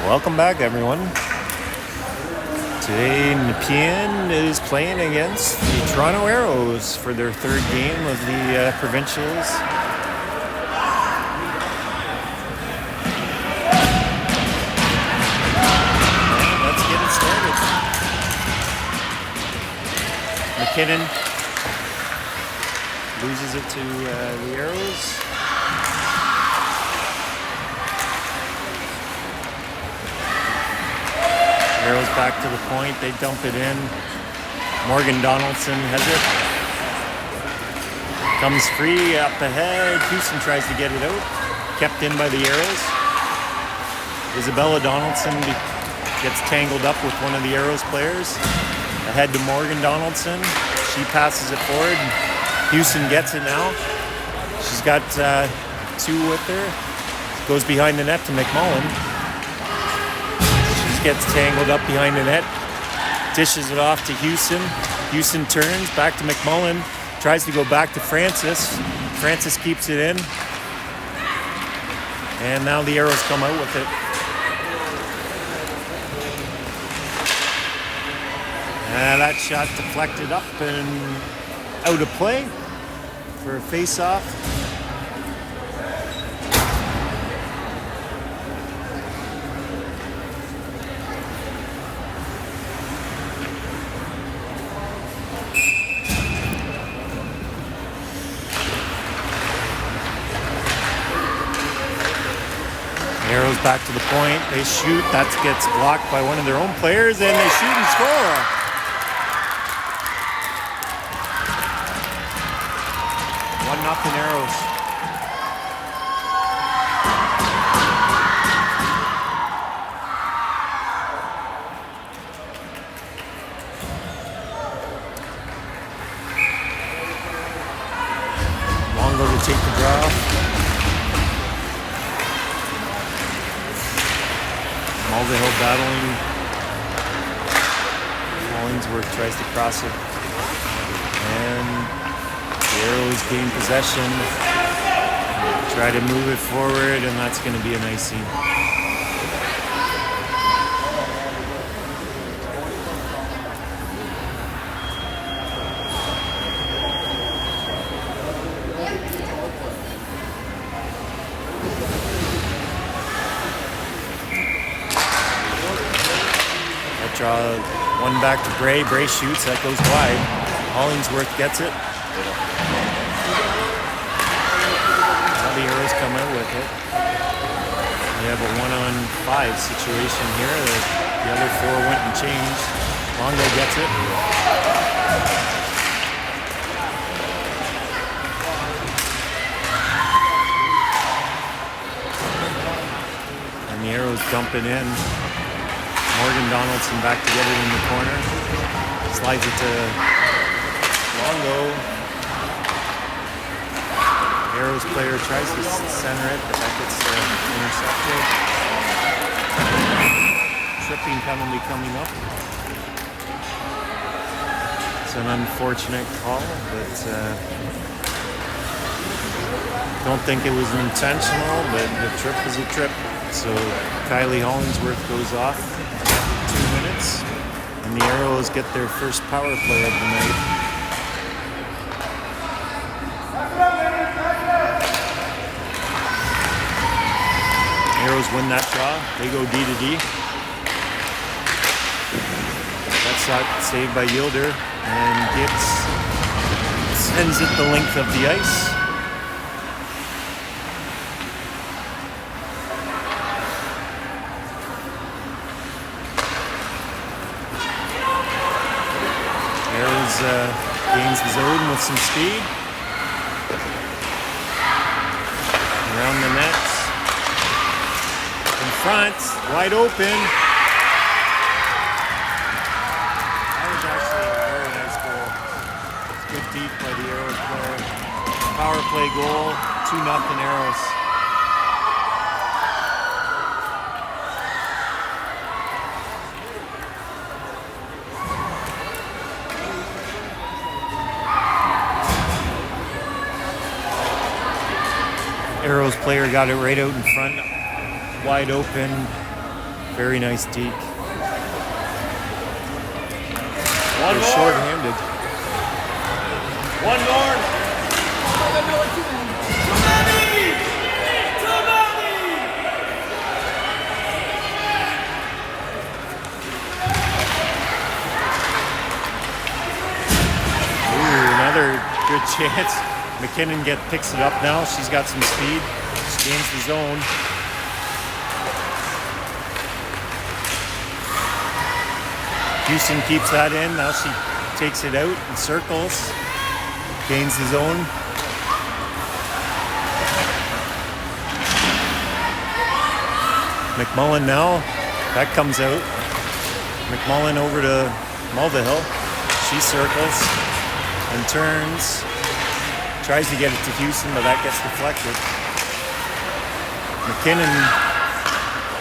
Welcome back, everyone. Today, Nepean is playing against the Toronto Aeros for their third game of the Provincials. And let's get it started. McKinnon loses it to the Aeros. Aeros back to the point, they dump it in. Morgan Donaldson has it. Comes free up ahead. Houston tries to get it out. Kept in by the Aeros. Isabella Donaldson gets tangled up with one of the Aeros players. Ahead to Morgan Donaldson. She passes it forward. Houston gets it now. She's got two with her. Goes behind the net to McMullen. Gets tangled up behind the net, dishes it off to Houston. Houston turns back to McMullen, tries to go back to Francis. Francis keeps it in, and now the Aeros come out with it. And that shot deflected up and out of play for a face-off. Aeros back to the point, they shoot, that gets blocked by one of their own players, and they shoot and score. One nothing Aeros. Longo to take the draw. Wildcats battling. Hollingsworth tries to cross it. And the Aeros gain possession. Try to move it forward, and that's going to be an icing. Draw one back to Bray. Bray shoots. That goes wide. Hollingsworth gets it. Now the Aeros come out with it. We have a 1-on-5 situation here. The other four went and changed. Longo gets it. And the Aeros dump it in. Morgan Donaldson back to get it in the corner. Slides it to Longo. Aeros player tries to center it, but that gets intercepted. Tripping penalty coming up. It's an unfortunate call, but don't think it was intentional, but the trip is a trip. So Kylie Hollingsworth goes off. 2 minutes, and the Aeros get their first power play of the night. Aeros win that draw. They go D to D. That shot saved by Yielder, and Gibbs sends it the length of the ice. Gains the zone with some speed. Around the net. In front, wide open. That was actually a very nice goal. Good deep by the Aeros player. Power play goal, 2-0 Aeros. Aeros player got it right out in front, wide open. Very nice deke. One They're more. short-handed. One more. Ooh, another good chance. McKinnon picks it up now. She's got some speed. She gains the zone. Houston keeps that in. Now she takes it out and circles. Gains the zone. McMullen now. That comes out. McMullen over to Mulvihill. She circles and turns. Tries to get it to Houston, but that gets deflected. McKinnon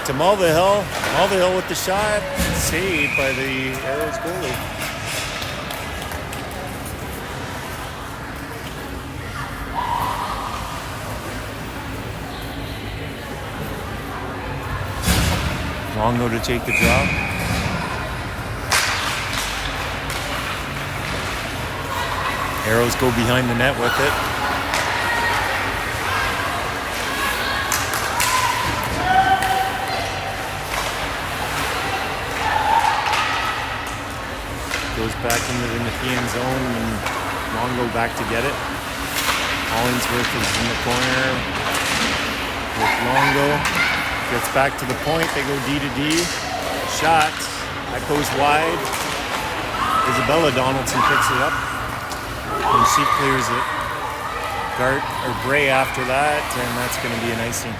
to Mulvihill. Mulvihill with the shot. Saved by the Aeros goalie. Longo to take the draw. Aeros go behind the net with it. Goes back into the Nepean zone and Longo back to get it. Hollingsworth is in the corner with Longo. Gets back to the point. They go D to D. Shot. That goes wide. Isabella Donaldson picks it up. And she clears it. Bray after that, and that's going to be an icing.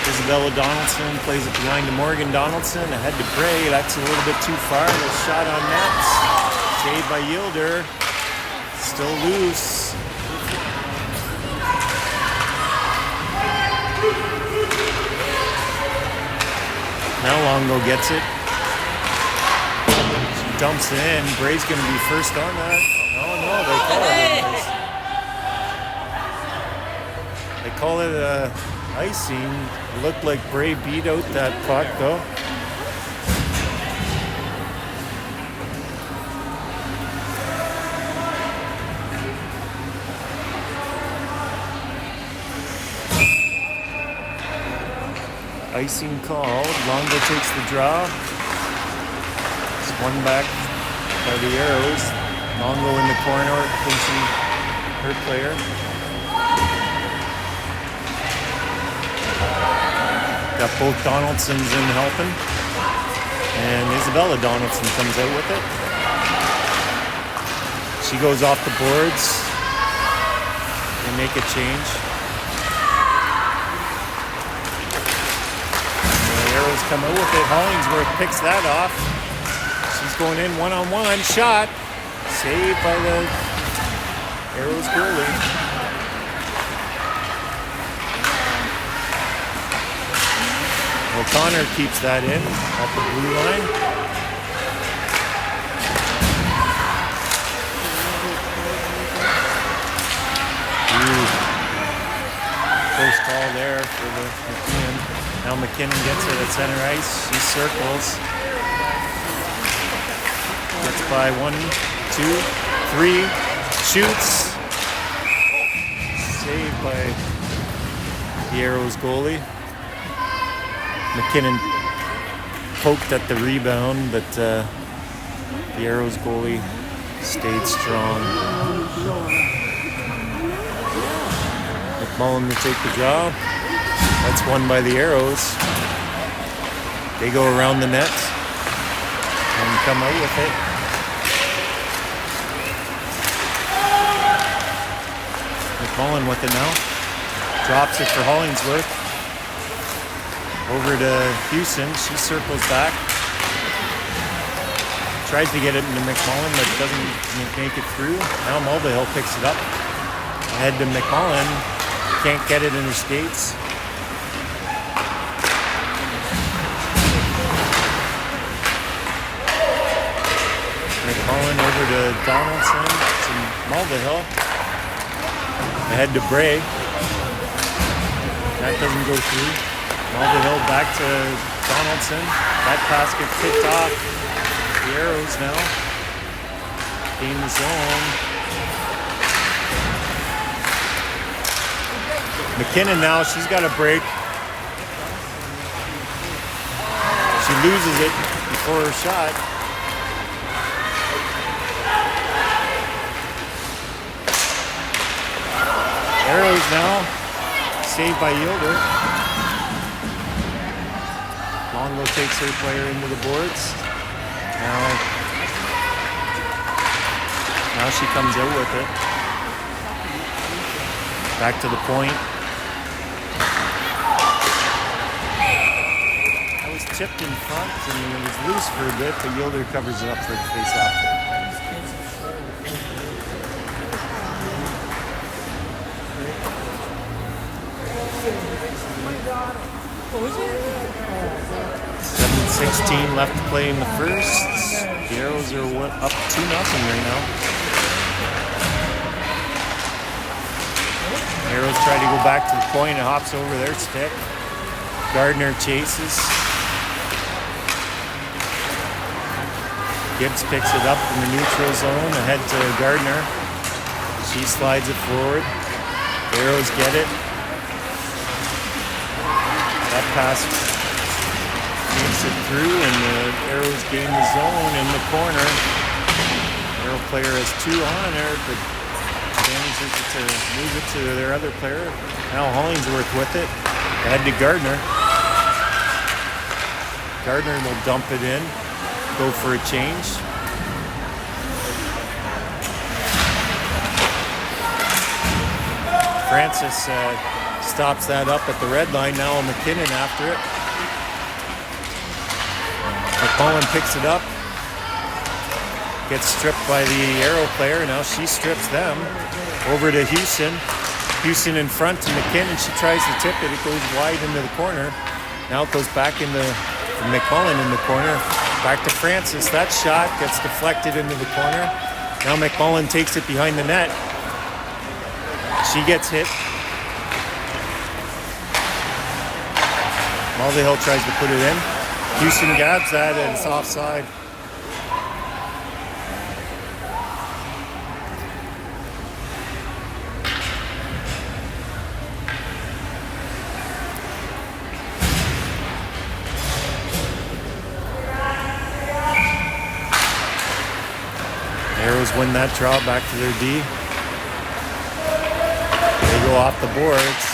Isabella Donaldson plays it behind to Morgan Donaldson, ahead to Bray. That's a little bit too far. The shot on net. Saved by Yielder. Still loose. Now Longo gets it. She dumps it in. Bray's going to be first on that. Oh no, they call it icing. It looked like Bray beat out that puck though. Icing called. Longo takes the draw. It's one back by the Aeros. Longo in the corner, pinching her player. Got both Donaldsons in helping. And Isabella Donaldson comes out with it. She goes off the boards. They make a change. Aeros come out with it. Hollingsworth picks that off. She's going in one-on-one. Shot. Saved by the Aeros goalie. O'Connor keeps that in at the blue line. Close call there for the McKinnon. Now McKinnon gets it at center ice. She circles. Gets by 1, 2, 3. Shoots. Saved by the Aeros goalie. McKinnon poked at the rebound, but the Aeros goalie stayed strong. McMullen to take the draw. That's won by the Aeros. They go around the net and come out with it. McMullen with it now. Drops it for Hollingsworth. Over to Houston. She circles back. Tries to get it into McMullen, but doesn't make it through. Now Mulvihill picks it up. Ahead to McMullen. Can't get it in her skates. going over to Donaldson. To Mulvihill. Ahead to Bray. That doesn't go through. Mulvihill back to Donaldson. That pass gets picked off. The Aeros now. Gain the zone. McKinnon now, she's got a break. She loses it before her shot. Aeros now, saved by Yoder. Longo takes her player into the boards. Now she comes out with it. Back to the point. That was tipped in front and it was loose for a bit, but Yoder covers it up for the face-off. What was it? 7:16 left to play in the first. The Aeros are up 2-0 right now. Aeros try to go back to the point. It hops over their stick. Gardner chases. Gibbs picks it up in the neutral zone. Ahead to Gardner. She slides it forward. The Aeros get it. That pass makes it through, and the Aeros gain the zone in the corner. Aero player has 2 on her, but manages to move it to their other player. Now Hollingsworth with it. Ahead to Gardner. Gardner will dump it in, go for a change. Francis stops that up at the red line. Now McKinnon after it. McMullen picks it up. Gets stripped by the Aero player. Now she strips them. Over to Houston. Houston in front to McKinnon. She tries to tip it. It goes wide into the corner. Now it goes back into McMullen in the corner. Back to Francis. That shot gets deflected into the corner. Now McMullen takes it behind the net. She gets hit. Mulvihill tries to put it in. Houston grabs that and it's offside. Aeros win that draw back to their D. They go off the boards.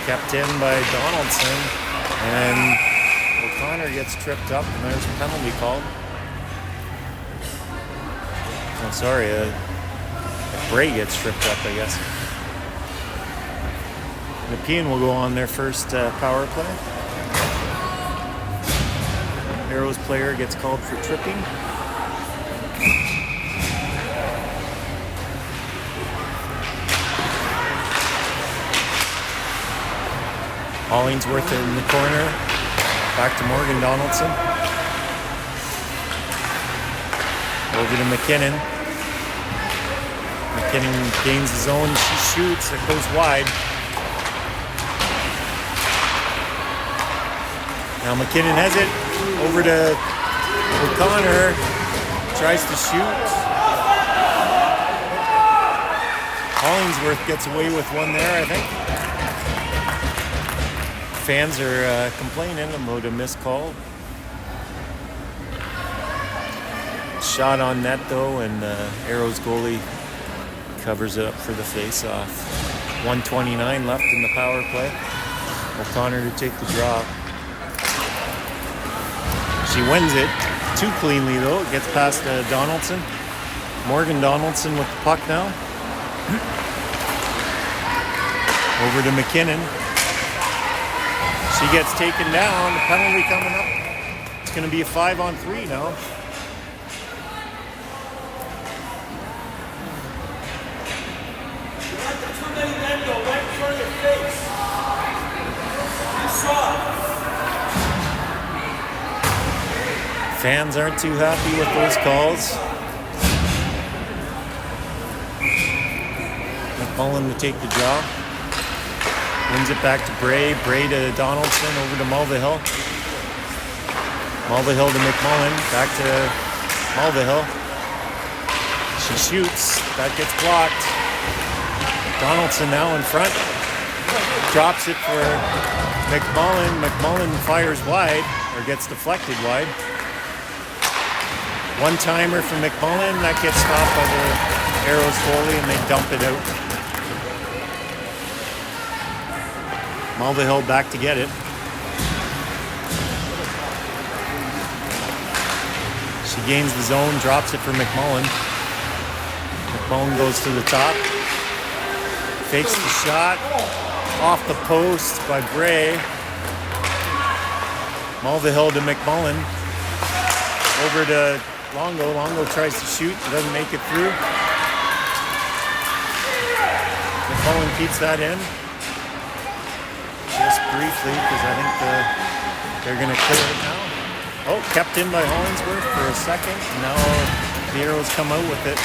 Kept in by Donaldson. And O'Connor gets tripped up and there's a penalty called. Oh, sorry. Bray gets tripped up, I guess. Nepean will go on their first power play. Aeros player gets called for tripping. Hollingsworth in the corner. Back to Morgan Donaldson. Over to McKinnon. McKinnon gains the zone. She shoots. It goes wide. Now McKinnon has it. Over to O'Connor. Tries to shoot. Hollingsworth gets away with one there, I think. Fans are complaining about a missed call. Shot on net though, and Aeros goalie covers it up for the face-off. 1:29 left in the power play. O'Connor to take the draw. She wins it too cleanly though. It gets past Donaldson. Morgan Donaldson with the puck now. Over to McKinnon. She gets taken down. The penalty coming up. It's going to be a 5-on-3 now. Too many men go right in front of your face. You saw it. Fans aren't too happy with those calls. McMullen to take the draw. Wins it back to Bray. Bray to Donaldson, over to Mulvihill. Mulvihill to McMullen, back to Mulvihill. She shoots, that gets blocked. Donaldson now in front. Drops it for McMullen. McMullen fires wide, or gets deflected wide. One-timer for McMullen, that gets stopped by the Aeros goalie and they dump it out. Mulvihill back to get it. She gains the zone, drops it for McMullen. McMullen goes to the top. Fakes the shot. Off the post by Bray. Mulvihill to McMullen. Over to Longo. Longo tries to shoot, but doesn't make it through. McMullen keeps that in. Just briefly, because I think they're going to clear it now. Oh, kept in by Hollingsworth for a second. Now the Aeros come out with it.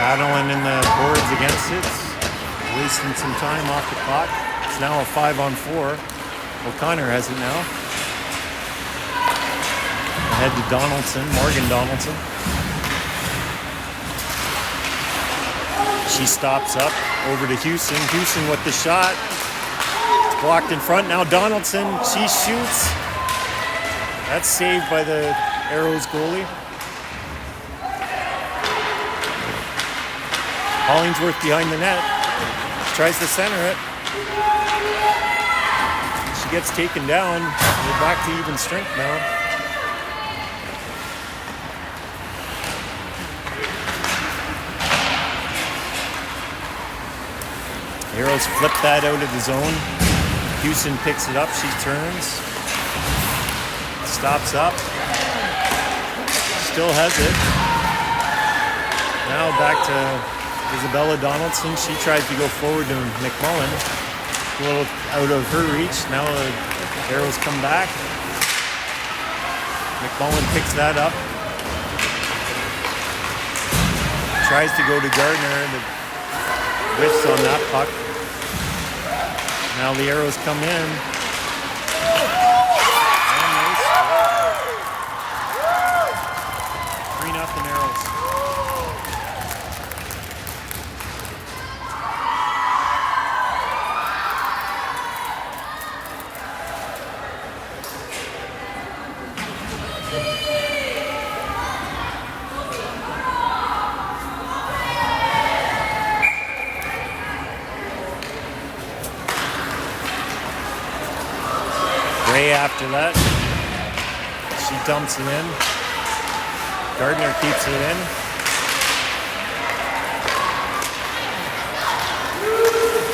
Battling in the boards against it. Wasting some time off the clock. It's now a 5-on-4. O'Connor has it now. Ahead to Donaldson, Morgan Donaldson. She stops up, over to Houston. Houston with the shot. It's blocked in front. Now Donaldson, she shoots. That's saved by the Aeros goalie. Hollingsworth behind the net. Tries to center it. She gets taken down. We're back to even strength now. Aeros flip that out of the zone. Houston picks it up. She turns. Stops up. Still has it. Now back to Isabella Donaldson. She tries to go forward to McMullen. A little out of her reach. Now the Aeros come back. McMullen picks that up. Tries to go to Gardner. The whiffs on that puck. Now the Aeros come in. And they score. 3-0 Aeros. After that, she dumps it in. Gardner keeps it in.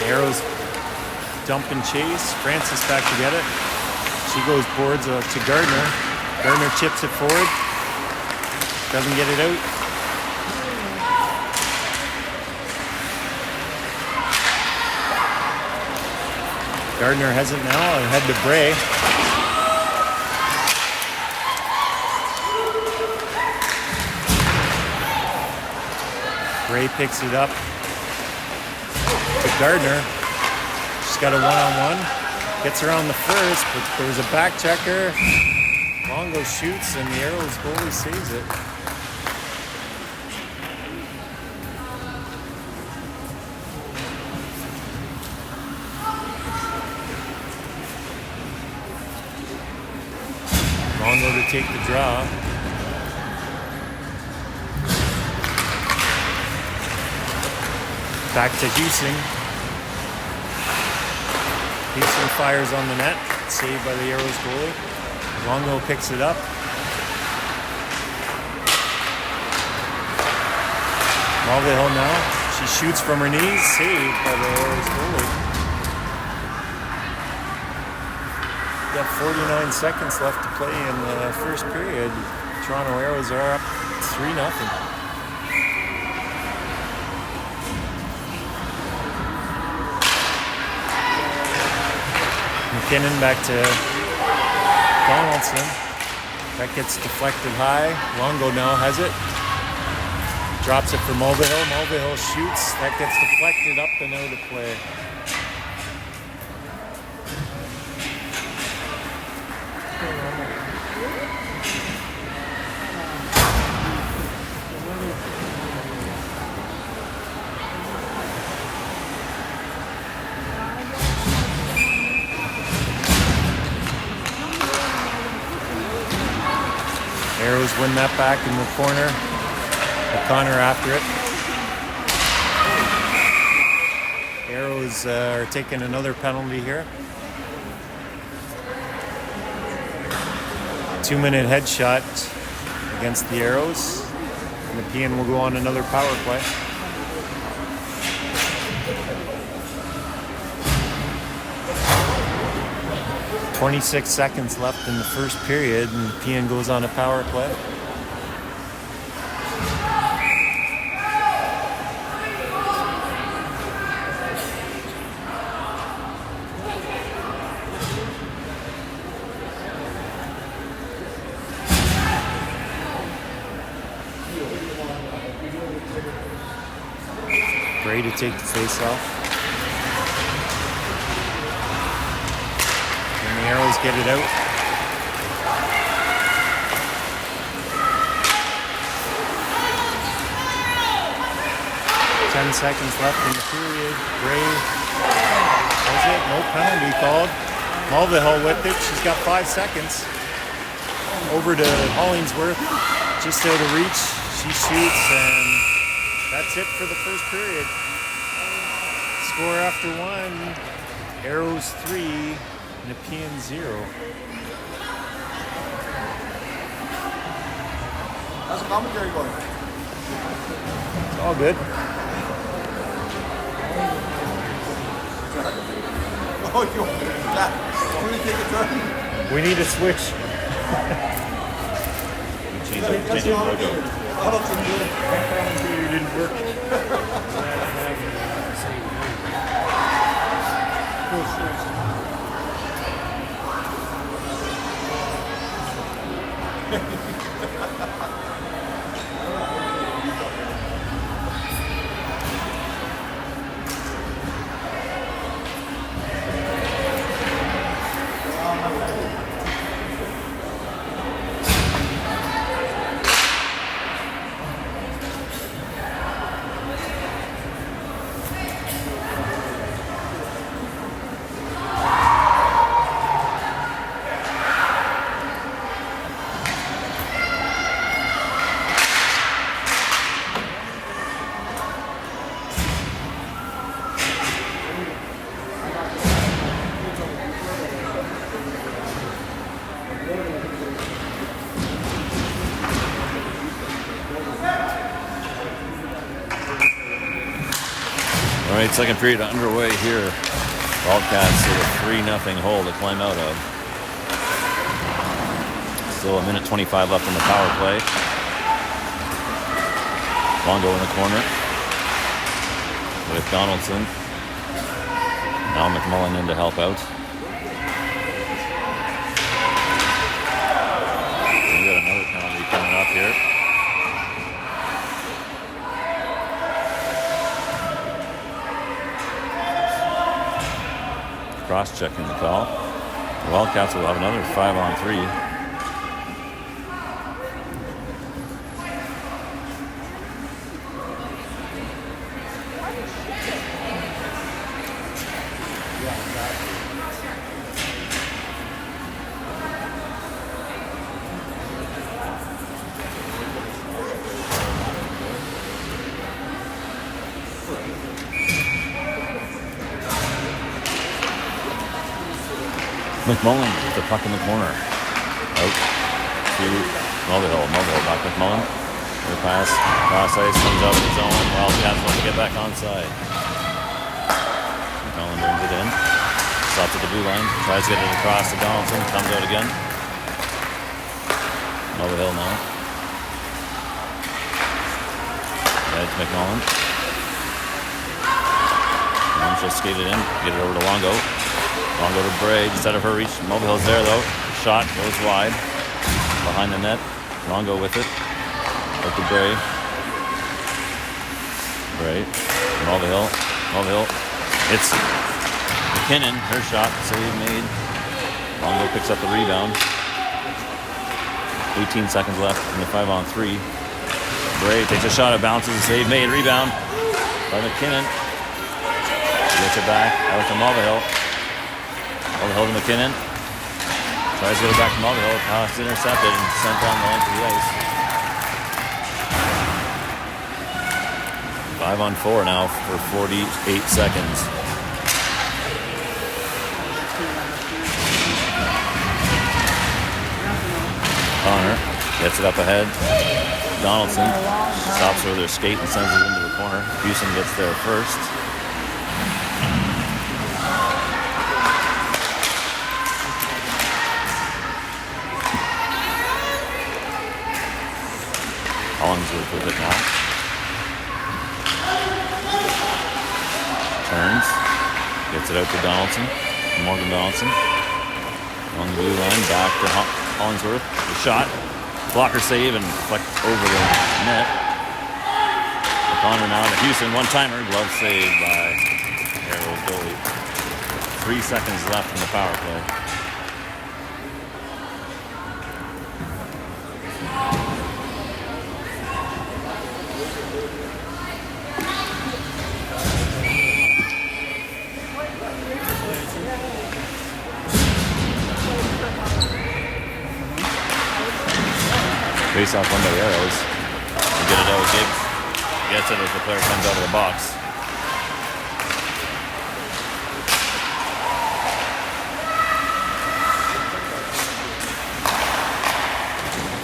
Aeros dump and chase. Francis back to get it. She goes boards to Gardner. Gardner chips it forward. Doesn't get it out. Gardner has it now. Ahead to Bray. Bray picks it up to Gardner. She's got a one-on-one. Gets around the first, but there's a back checker. Longo shoots, and the Aeros goalie saves it. Longo to take the draw. Back to Houston. Houston fires on the net. Saved by the Aeros goalie. Longo picks it up. Mulvihill now. She shoots from her knees. Saved by the Aeros goalie. Got 49 seconds left to play in the first period. Toronto Aeros are up 3-0. McKinnon back to Donaldson. That gets deflected high. Longo now has it. Drops it for Mulvihill. Mulvihill shoots. That gets deflected up and out of play. Aeros win that back in the corner. O'Connor after it. Aeros are taking another penalty here. 2-minute headshot against the Aeros. Nepean will go on another power play. .26 seconds left in the first period, and Nepean goes on a power play. Gray to take the face off. And the Aeros get it out. Ten seconds left in the period. Gray has it. No penalty called. Mulvihill with it. She's got 5 seconds. Over to Hollingsworth. Just out of reach. She shoots, and that's it for the first period. Score after 1. Aeros 3, Nepean 0. How's the commentary going? It's all good. Oh, you that? Only take a turn. We need a switch. Change the logo. You didn't work. All right, second period underway here. Wildcats with a 3-0 hole to climb out of. Still a minute 25 left in the power play. Longo in the corner with Donaldson. Now McMullen in to help out. We got another penalty coming up here. Cross-checking the call. The Wildcats will have another 5-on-3. McMullen with the puck in the corner. Out to Mulvihill. Mulvihill back to McMullen. The pass. Cross ice comes out of the zone. Wildcats want to get back onside. McMullen brings it in. Stops at the blue line. Tries to get it across to Donaldson. Comes out again. Mulvihill now. Right to McMullen. And just skate it in. Get it over to Longo. Longo to Bray, just out of her reach. Mulvihill's there though. Shot goes wide. Behind the net. Longo with it. Out to Bray. Bray. Mulvihill. It's McKinnon. Her shot. Save made. Longo picks up the rebound. 18 seconds left in the 5-on-3. Bray takes a shot, it bounces, save made, rebound by McKinnon. Gets it back, out to Mulvihill. Mulvihill to McKinnon. Tries to get it back to Mulvihill. Pass intercepted and sent down the length of the ice. 5-on-4 now for 48 seconds. Connor gets it up ahead. Donaldson stops with her skate and sends it into the corner. Houston gets there first. Hollingsworth with it now. Turns. Gets it out to Donaldson. Morgan Donaldson. On the blue line, back to Hollingsworth. The shot. Blocker save and flex over the net. O'Connor now to Houston. One-timer. Glove save by Aeros goalie. 3 seconds left in the power play. Face off one by the Aeros. Get it out. Gibbs gets it as the player comes out of the box.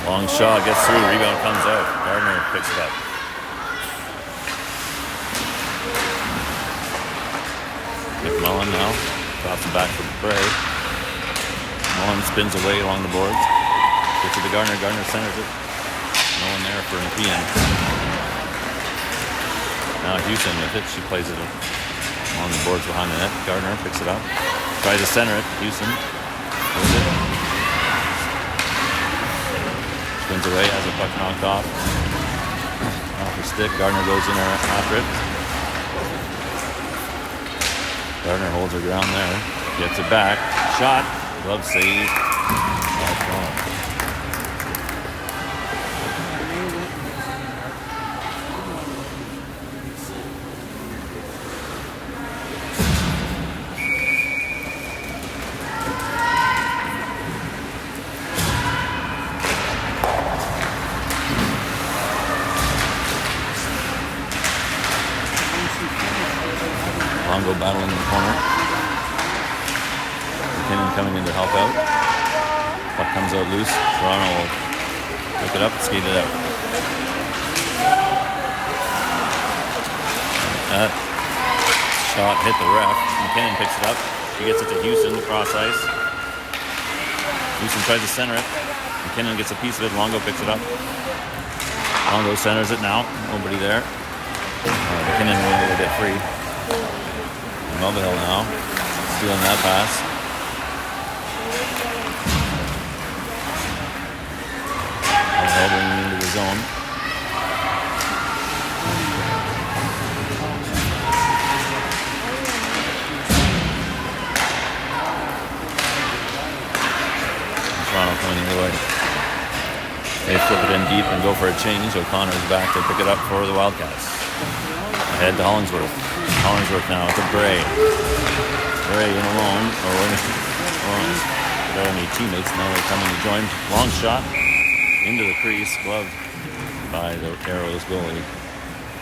Long shot gets through. Rebound comes out. Gardner picks it up. McMullen now drops it back for Bray. Mullen spins away along the boards. Gets it to Gardner. Gardner centers it. No one there for Nepean. Now Houston with it. She plays it along the boards behind the net. Gardner picks it up. Tries to center it. Houston with it. Spins away, has a puck knocked off. Off her stick. Gardner goes in there after it. Gardner holds her ground there. Gets it back. Shot. Glove save. Longo battling in the corner. McKinnon coming in to help out. Puck comes out loose. Toronto will pick it up and skate it out. That shot hit the ref. McKinnon picks it up. She gets it to Houston, cross ice. Houston tries to center it. McKinnon gets a piece of it. Longo picks it up. Longo centers it now. Nobody there. McKinnon will able to get free. Mulvihill now, stealing that pass. Mulvihill bringing into the zone. Toronto coming the way. They flip it in deep and go for a change. O'Connor's back to pick it up for the Wildcats. Ahead to Hollingsworth. Hollingsworth now to Bray. Bray in alone. Without any teammates. Now they're coming to join. Long shot into the crease. Gloved by the Aeros goalie.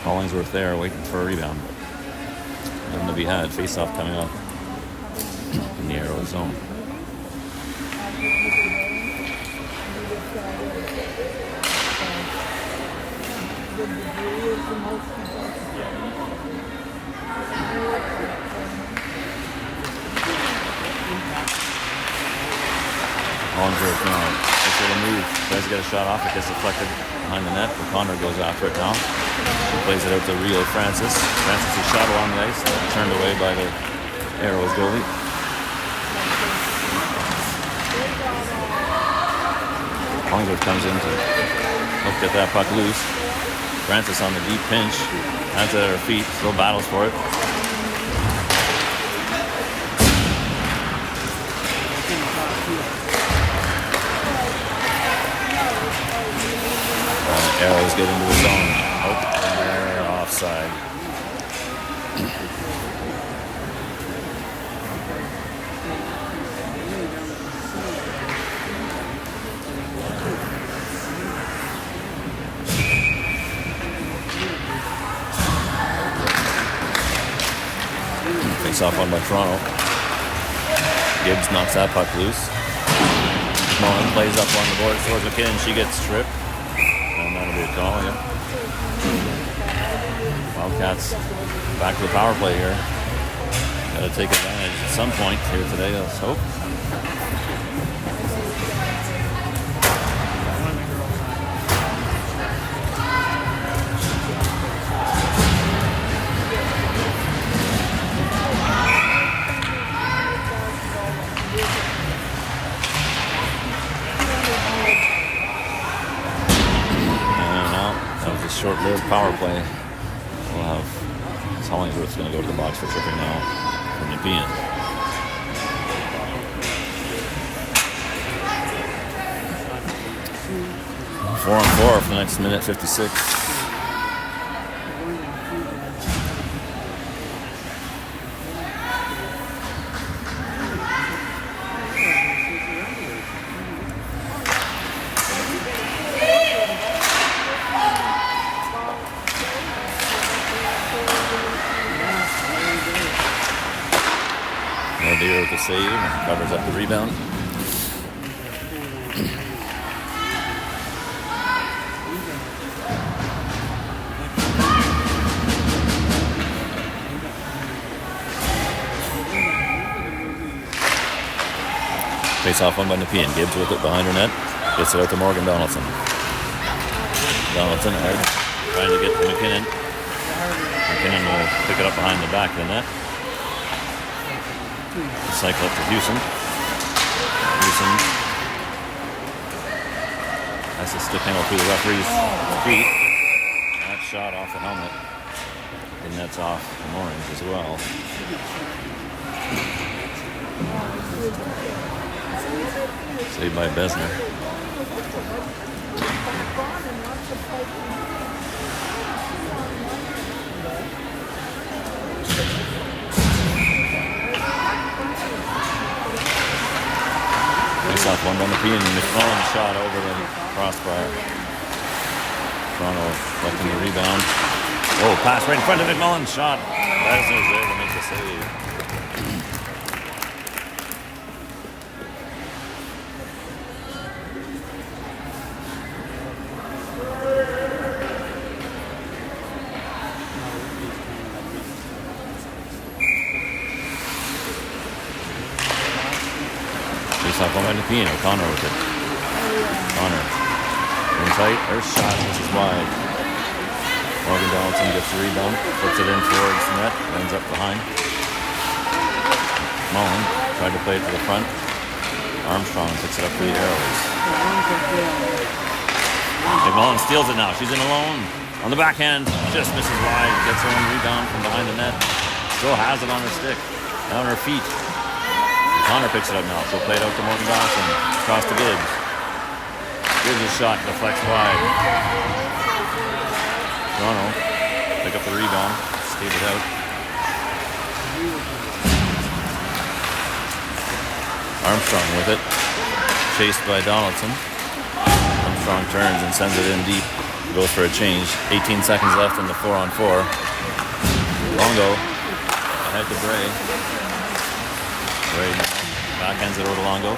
Hollingsworth there waiting for a rebound. Nothing to be had. Face-off coming up in the Aeros zone. Hollingsworth now. Looks for the move. Tries to get a shot off. It gets deflected behind the net. O'Connor goes after it now. He plays it out to Rio Francis. Francis' shot along the ice. Turned away by the Aeros goalie. Hollingsworth comes in to help get that puck loose. Francis on the deep pinch. Has it at her feet. Still battles for it. Aeros get into the zone. Oh, and they're offside. Face off on by Toronto. Gibbs knocks that puck loose. Mullen plays up on the board towards McKinnon. She gets stripped. And that'll be a call, yeah. Wildcats back to the power play here. Got to take advantage at some point here today, let's hope. Short-lived power play. We'll have Hollingsworth's going to go to the box for tripping now for Nepean. Four on four for the next minute 56. With the save and covers up the rebound. Face off one by Nepean. Gibbs with it behind her net. Gets it out to Morgan Donaldson. Donaldson trying to get to McKinnon. McKinnon will pick it up behind the back of the net. Cycle up to Houston. Houston has to stick handle through the referee's feet. That shot off the helmet. And that's off an orange as well. Saved by Besner. Face off one by Nepean. McMullen shot over the crossbar. Toronto collecting the rebound. Oh, pass right in front of McMullen. Shot. Besner's there to make the save. Off one by Nepean. O'Connor with it. O'Connor. In tight. Her shot. This is wide. Morgan Donaldson gets the rebound. Puts it in towards the net. Ends up behind. Mullen tried to play it to the front. Armstrong picks it up for the Aeros. McMullen steals it now. She's in alone. On the backhand. Just misses wide. Gets her own rebound from behind the net. Still has it on her stick. Down her feet. Connor picks it up now. She'll play it out to Morgan Donaldson. Across to Gibbs. Gibbs' shot deflects wide. Toronto pick up the rebound. Skate it out. Armstrong with it. Chased by Donaldson. Armstrong turns and sends it in deep. Goes for a change. 18 seconds left in the 4-on-4. Longo ahead to Bray. Bray backhands it over to Longo.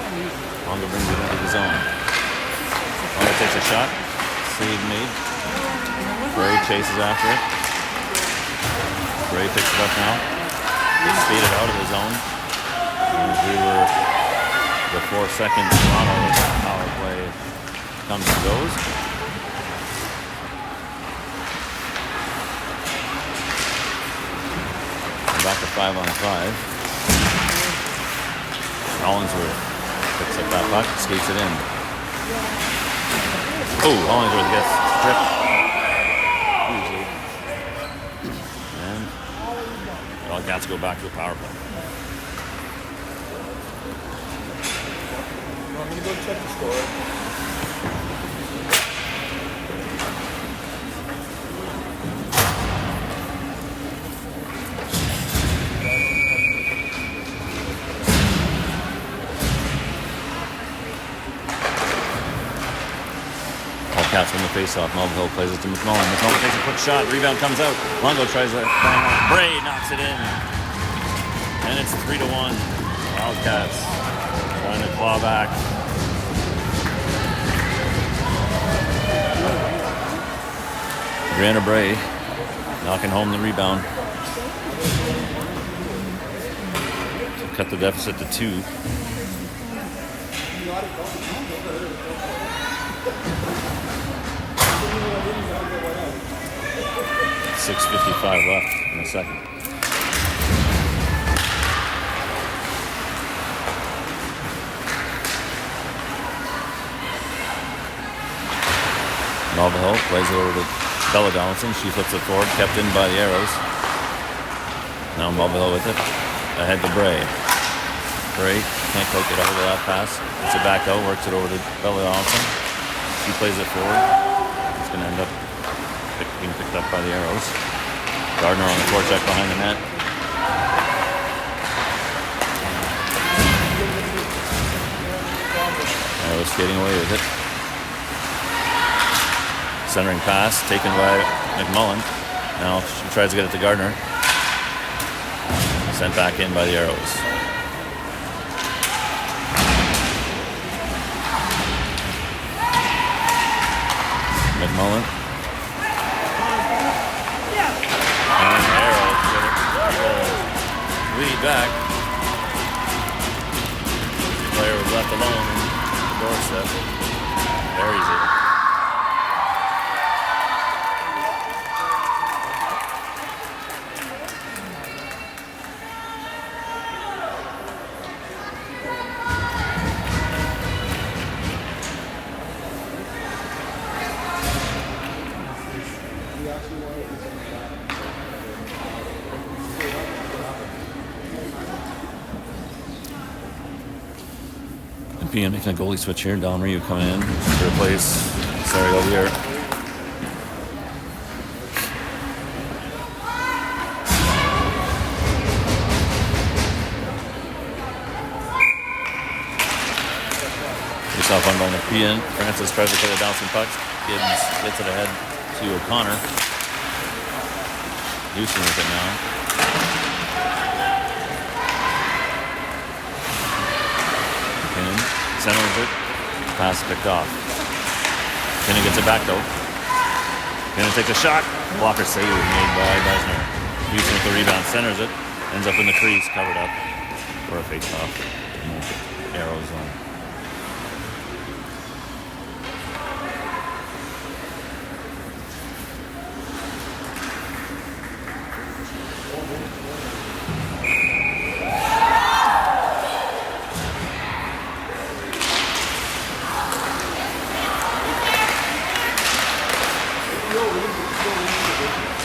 Longo brings it into the zone. Longo takes a shot. Save made. Bray chases after it. Bray picks it up now. They skate it out of the zone. And we were the 4-second Toronto power play comes and goes. Back to 5-on-5. Hollingsworth picks up that puck, skates it in. Oh, Hollingsworth gets stripped. Usually. And Wildcats go back to the power play. I'm going to go check the score. Wildcats win the face-off. Melville Hill plays it to McMullen. McMullen takes a quick shot. Rebound comes out. Longo tries it. Bray knocks it in. And it's 3-1. Wildcats trying to claw back. Brianna Bray knocking home the rebound to cut the deficit to 2. .6:55 left in the second. Melville Hill plays it over to Bella Donaldson. She flips it forward, kept in by the Aeros. Now Melville Hill with it. Ahead to Bray. Bray can't quite get over that pass. Gets it back out, works it over to Bella Donaldson. She plays it forward. It's going to end up being picked up by the Aeros. Gardner on the forecheck behind the net. Aeros skating away with it. Centering pass taken by McMullen. Now she tries to get it to Gardner. Sent back in by the Aeros. McMullen. And Aeros get it. Lead back. The player was left alone on the doorstep. Buries it. Nepean making a goalie switch here. Don Ryu coming in to replace Sarah Olivier. Face off on by Nepean. Francis tries to play the bouncing puck. Gibbs gets it ahead to O'Connor. Houston with it now. Centers it. Pass picked off. Kinnan gets it back though. Kinnan takes a shot. Blocker save made by Besner. Houston with the rebound. Centers it. Ends up in the crease. Covered up for a face-off. Aeros on.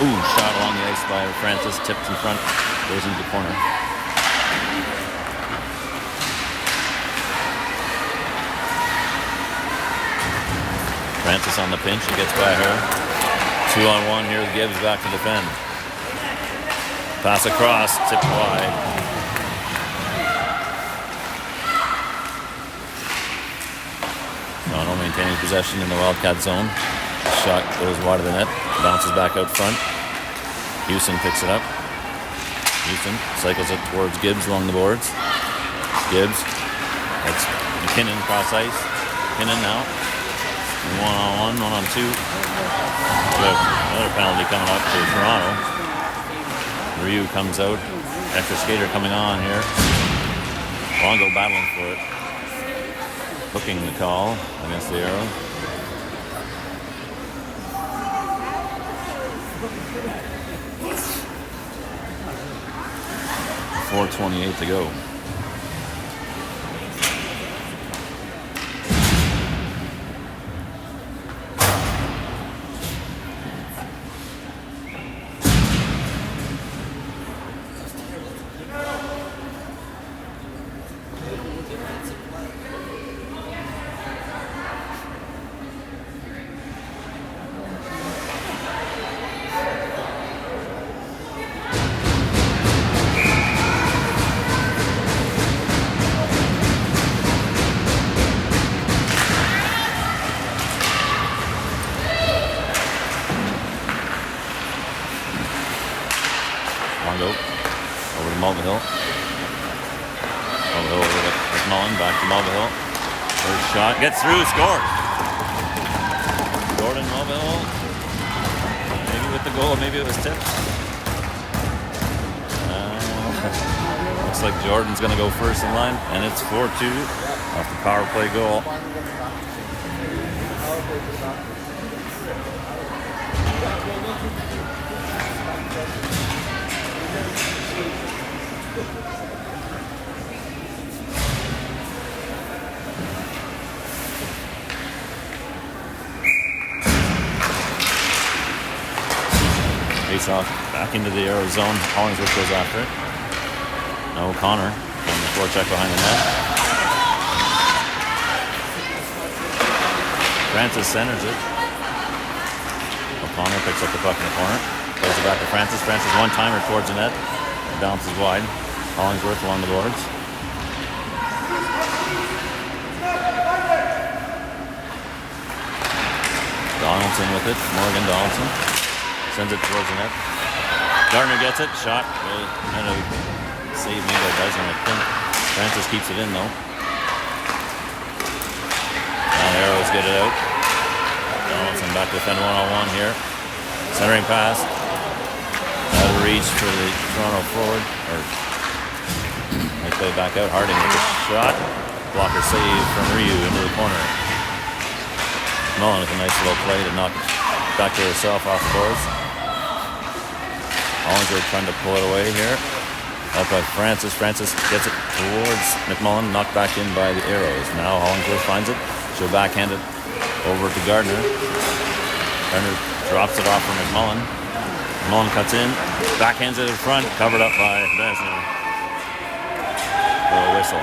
Ooh, shot along the ice by Francis, tipped in front, goes into the corner. Francis on the pinch, he gets by her. 2-on-1, here's Gibbs back to defend. Pass across, tipped wide. Toronto maintaining possession in the Wildcat zone. Shot goes wide of the net, bounces back out front. Houston picks it up. Houston cycles it towards Gibbs along the boards. Gibbs, that's McKinnon cross ice. McKinnon now. 1-on-1, 1-on-2. We have another penalty coming up to Toronto. Ryu comes out. Extra skater coming on here. Longo battling for it. Hooking the call against the Aeros. 4:28 to go. Mulvihill. Mulvihill over to McMullen, back to Mulvihill. First shot, gets through, scores. Jordan Mulvihill. Maybe with the goal, maybe it was tipped. Looks like Jordan's going to go first in line, and it's 4-2 off the power play goal. Face off back into the Aeros zone. Hollingsworth goes after it. Now O'Connor on the forecheck behind the net. Francis centers it. O'Connor picks up the puck in the corner. Plays it back to Francis. Francis one-timer towards the net. Bounces wide. Hollingsworth along the boards. Donaldson with it. Morgan Donaldson. Sends it towards the net. Gardner gets it. Shot. Really kind of saved me by Dyson, I think. Francis keeps it in though. Now Aeros get it out. Donaldson back to defend one-on-one here. Centering pass. Out of reach for the Toronto forward. They play back out. Harding with a shot. Blocker save from Ryu into the corner. Mullen with a nice little play to knock it back to herself off the boards. Hollingsworth trying to pull it away here. Up by Francis. Francis gets it towards McMullen. Knocked back in by the Aeros. Now Hollingsworth finds it. She'll backhand it over to Gardner. Gardner drops it off for McMullen. McMullen cuts in. Backhands it in front. Covered up by Besner. Little whistle.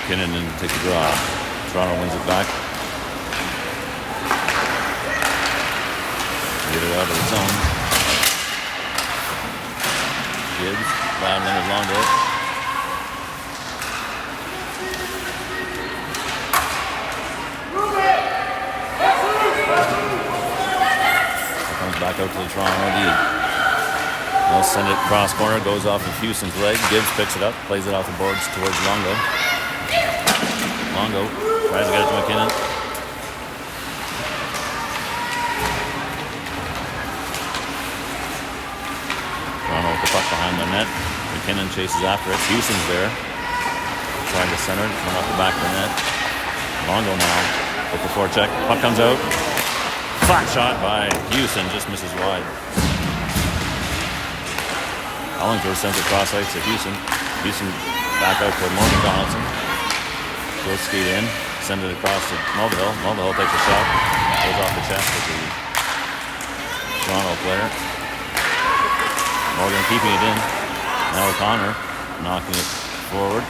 Kinnunen takes a draw. Toronto wins it back. Get it out of the zone. Gibbs, Loudon is long to it. Comes back out to the Toronto lead. They'll send it cross corner, goes off of Houston's leg. Gibbs picks it up, plays it off the boards towards Longo. Longo tries to get it to McKinnon. Toronto with the puck behind the net. McKinnon chases after it. Houston's there. Trying to center it, come off the back of the net. Longo now with the forecheck. Puck comes out. Flat shot by Houston, just misses wide. Hollingsworth sends it cross ice to Houston. Houston back out to Morgan Donaldson. Goes skate in, send it across to Mulvihill. Mulvihill takes a shot, goes off the chest with the Toronto player. Morgan keeping it in. Now O'Connor knocking it forward.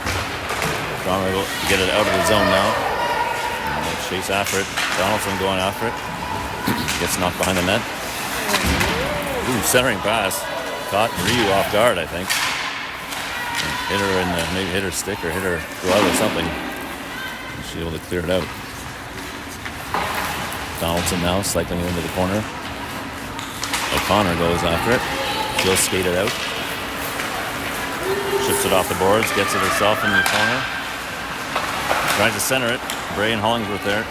Toronto will get it out of the zone now. And they'll chase after it. Donaldson going after it. Gets knocked behind the net. Ooh, centering pass. Caught Ryu off guard, I think. And hit her in the, maybe hit her stick or hit her glove or something. She's able to clear it out. Donaldson now cycling into the corner. O'Connor goes after it. She'll skate it out. Ships it off the boards. Gets it herself in the corner. Tries to center it. Bray and Hollingsworth there.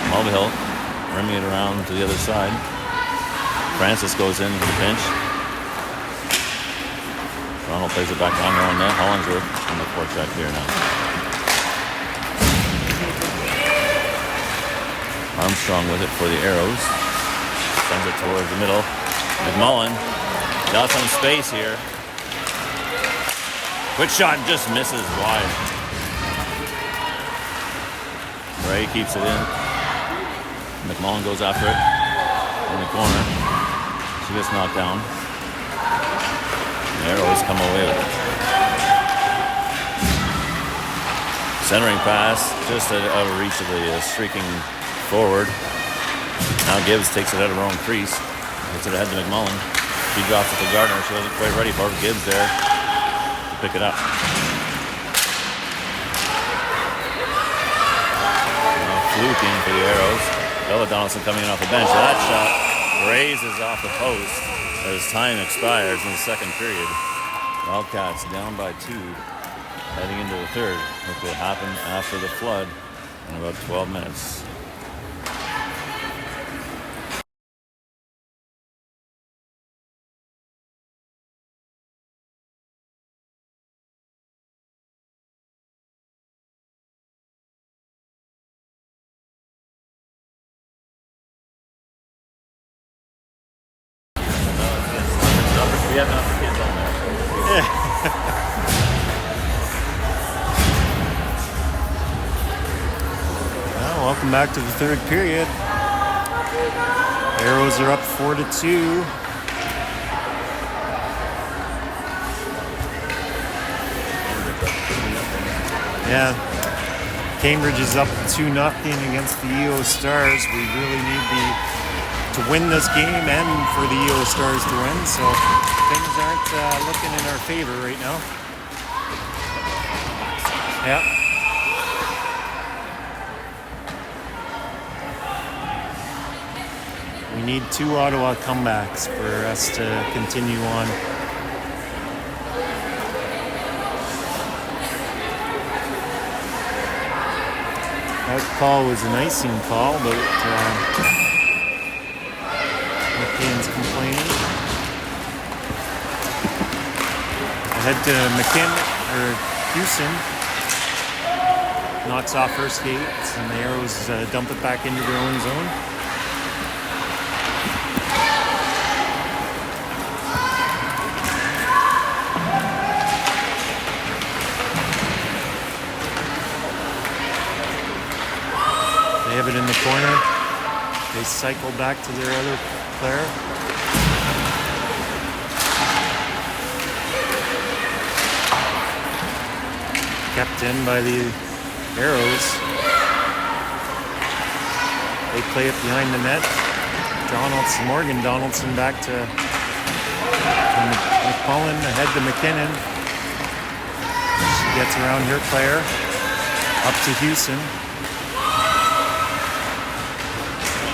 Mulvihill rimming it around to the other side. Francis goes in for the pinch. Ronald plays it back down there on net. Hollingsworth on the forecheck here now. Armstrong with it for the Aeros. Sends it towards the middle. McMullen got some space here. Quick shot just misses wide. Ray keeps it in. McMullen goes after it in the corner. She gets knocked down. The Aeros come away with it. Centering pass just out of reach of the streaking forward. Now Gibbs takes it out of her own crease. Puts it ahead to McMullen. She drops it to Gardner. She wasn't quite ready for it. Gibbs there to pick it up. Fluking for the Aeros. Bella Donaldson coming in off the bench. That shot grazes off the post as time expires in the second period. Wildcats down by 2, heading into the third, which will happen after the flood in about 12 minutes. We have enough kids on there. Well, welcome back to the third period. Aeros are up 4-2. Yeah. Cambridge is up 2-0 against the EO Stars. We really need to win this game and for the EO Stars to win, so things aren't looking in our favor right now. Yeah. We need 2 Ottawa comebacks for us to continue on. That call was an icing call, but Nepean's complaining. Ahead to Houston. Knocks off her skates, and the Aeros dump it back into their own zone. They have it in the corner. They cycle back to their other player. Kept in by the Aeros. They play it behind the net. Morgan Donaldson back to McMullen, ahead to McKinnon. She gets around her player. Up to Houston.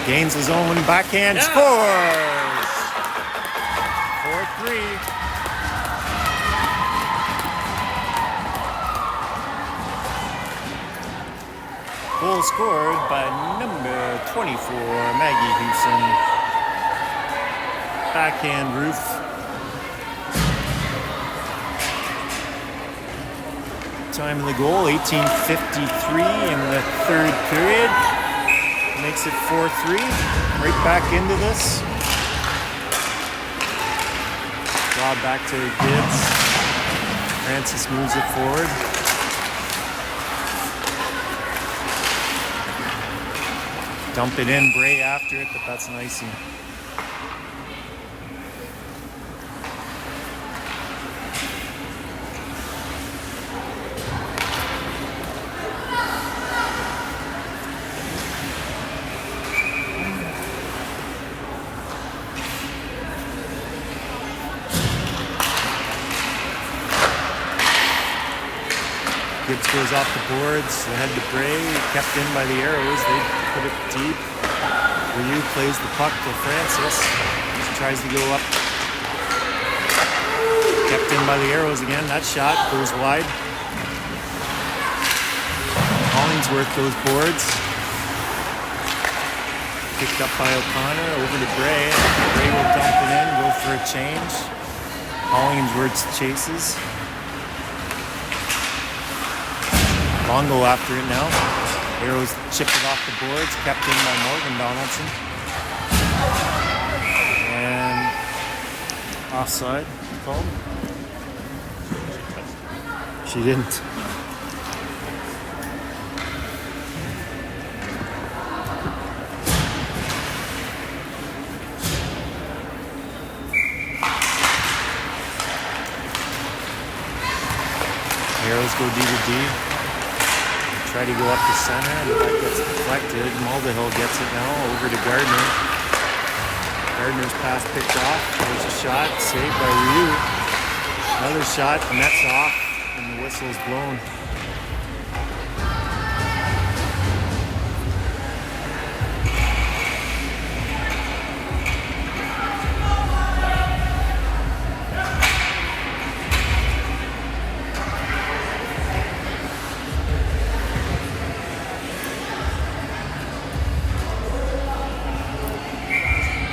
Gains his own backhand, scores! 4-3. Goal scored by number 24, Maggie Houston. Backhand roof. Time of the goal, 18:53 in the third period. Makes it 4-3. Right back into this. Draw back to Gibbs. Francis moves it forward. Dump it in, Bray after it, but that's an icing. Gibbs goes off the boards, ahead to Bray, kept in by the Aeros. They put it deep. Ryu plays the puck to Francis. She tries to go up. Kept in by the Aeros again. That shot goes wide. Hollingsworth goes boards. Picked up by O'Connor, over to Bray. Bray will dump it in, go for a change. Hollingsworth chases. Longo after it now. Aeros chipped it off the boards, kept in by Morgan Donaldson. And offside called. She didn't. Aeros go D to D. Try to go up the center, and that gets deflected. Mulvihill gets it now over to Gardner. Gardner's pass picked off. There's a shot, saved by Ryu. Another shot, net's off, and the whistle's blown.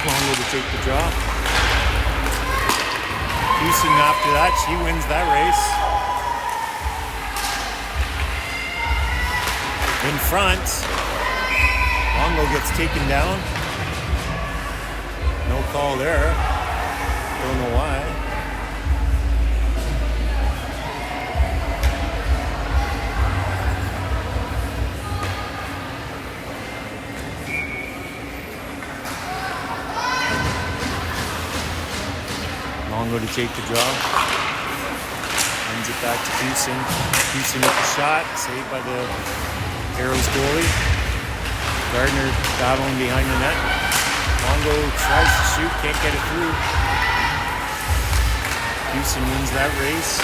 Longo to take the draw. Houston after that, she wins that race. In front, Longo gets taken down. No call there. Don't know why. Longo to take the draw. Ends it back to Houston. Houston with the shot, saved by the Aeros goalie. Gardner battling behind the net. Longo tries to shoot, can't get it through. Houston wins that race.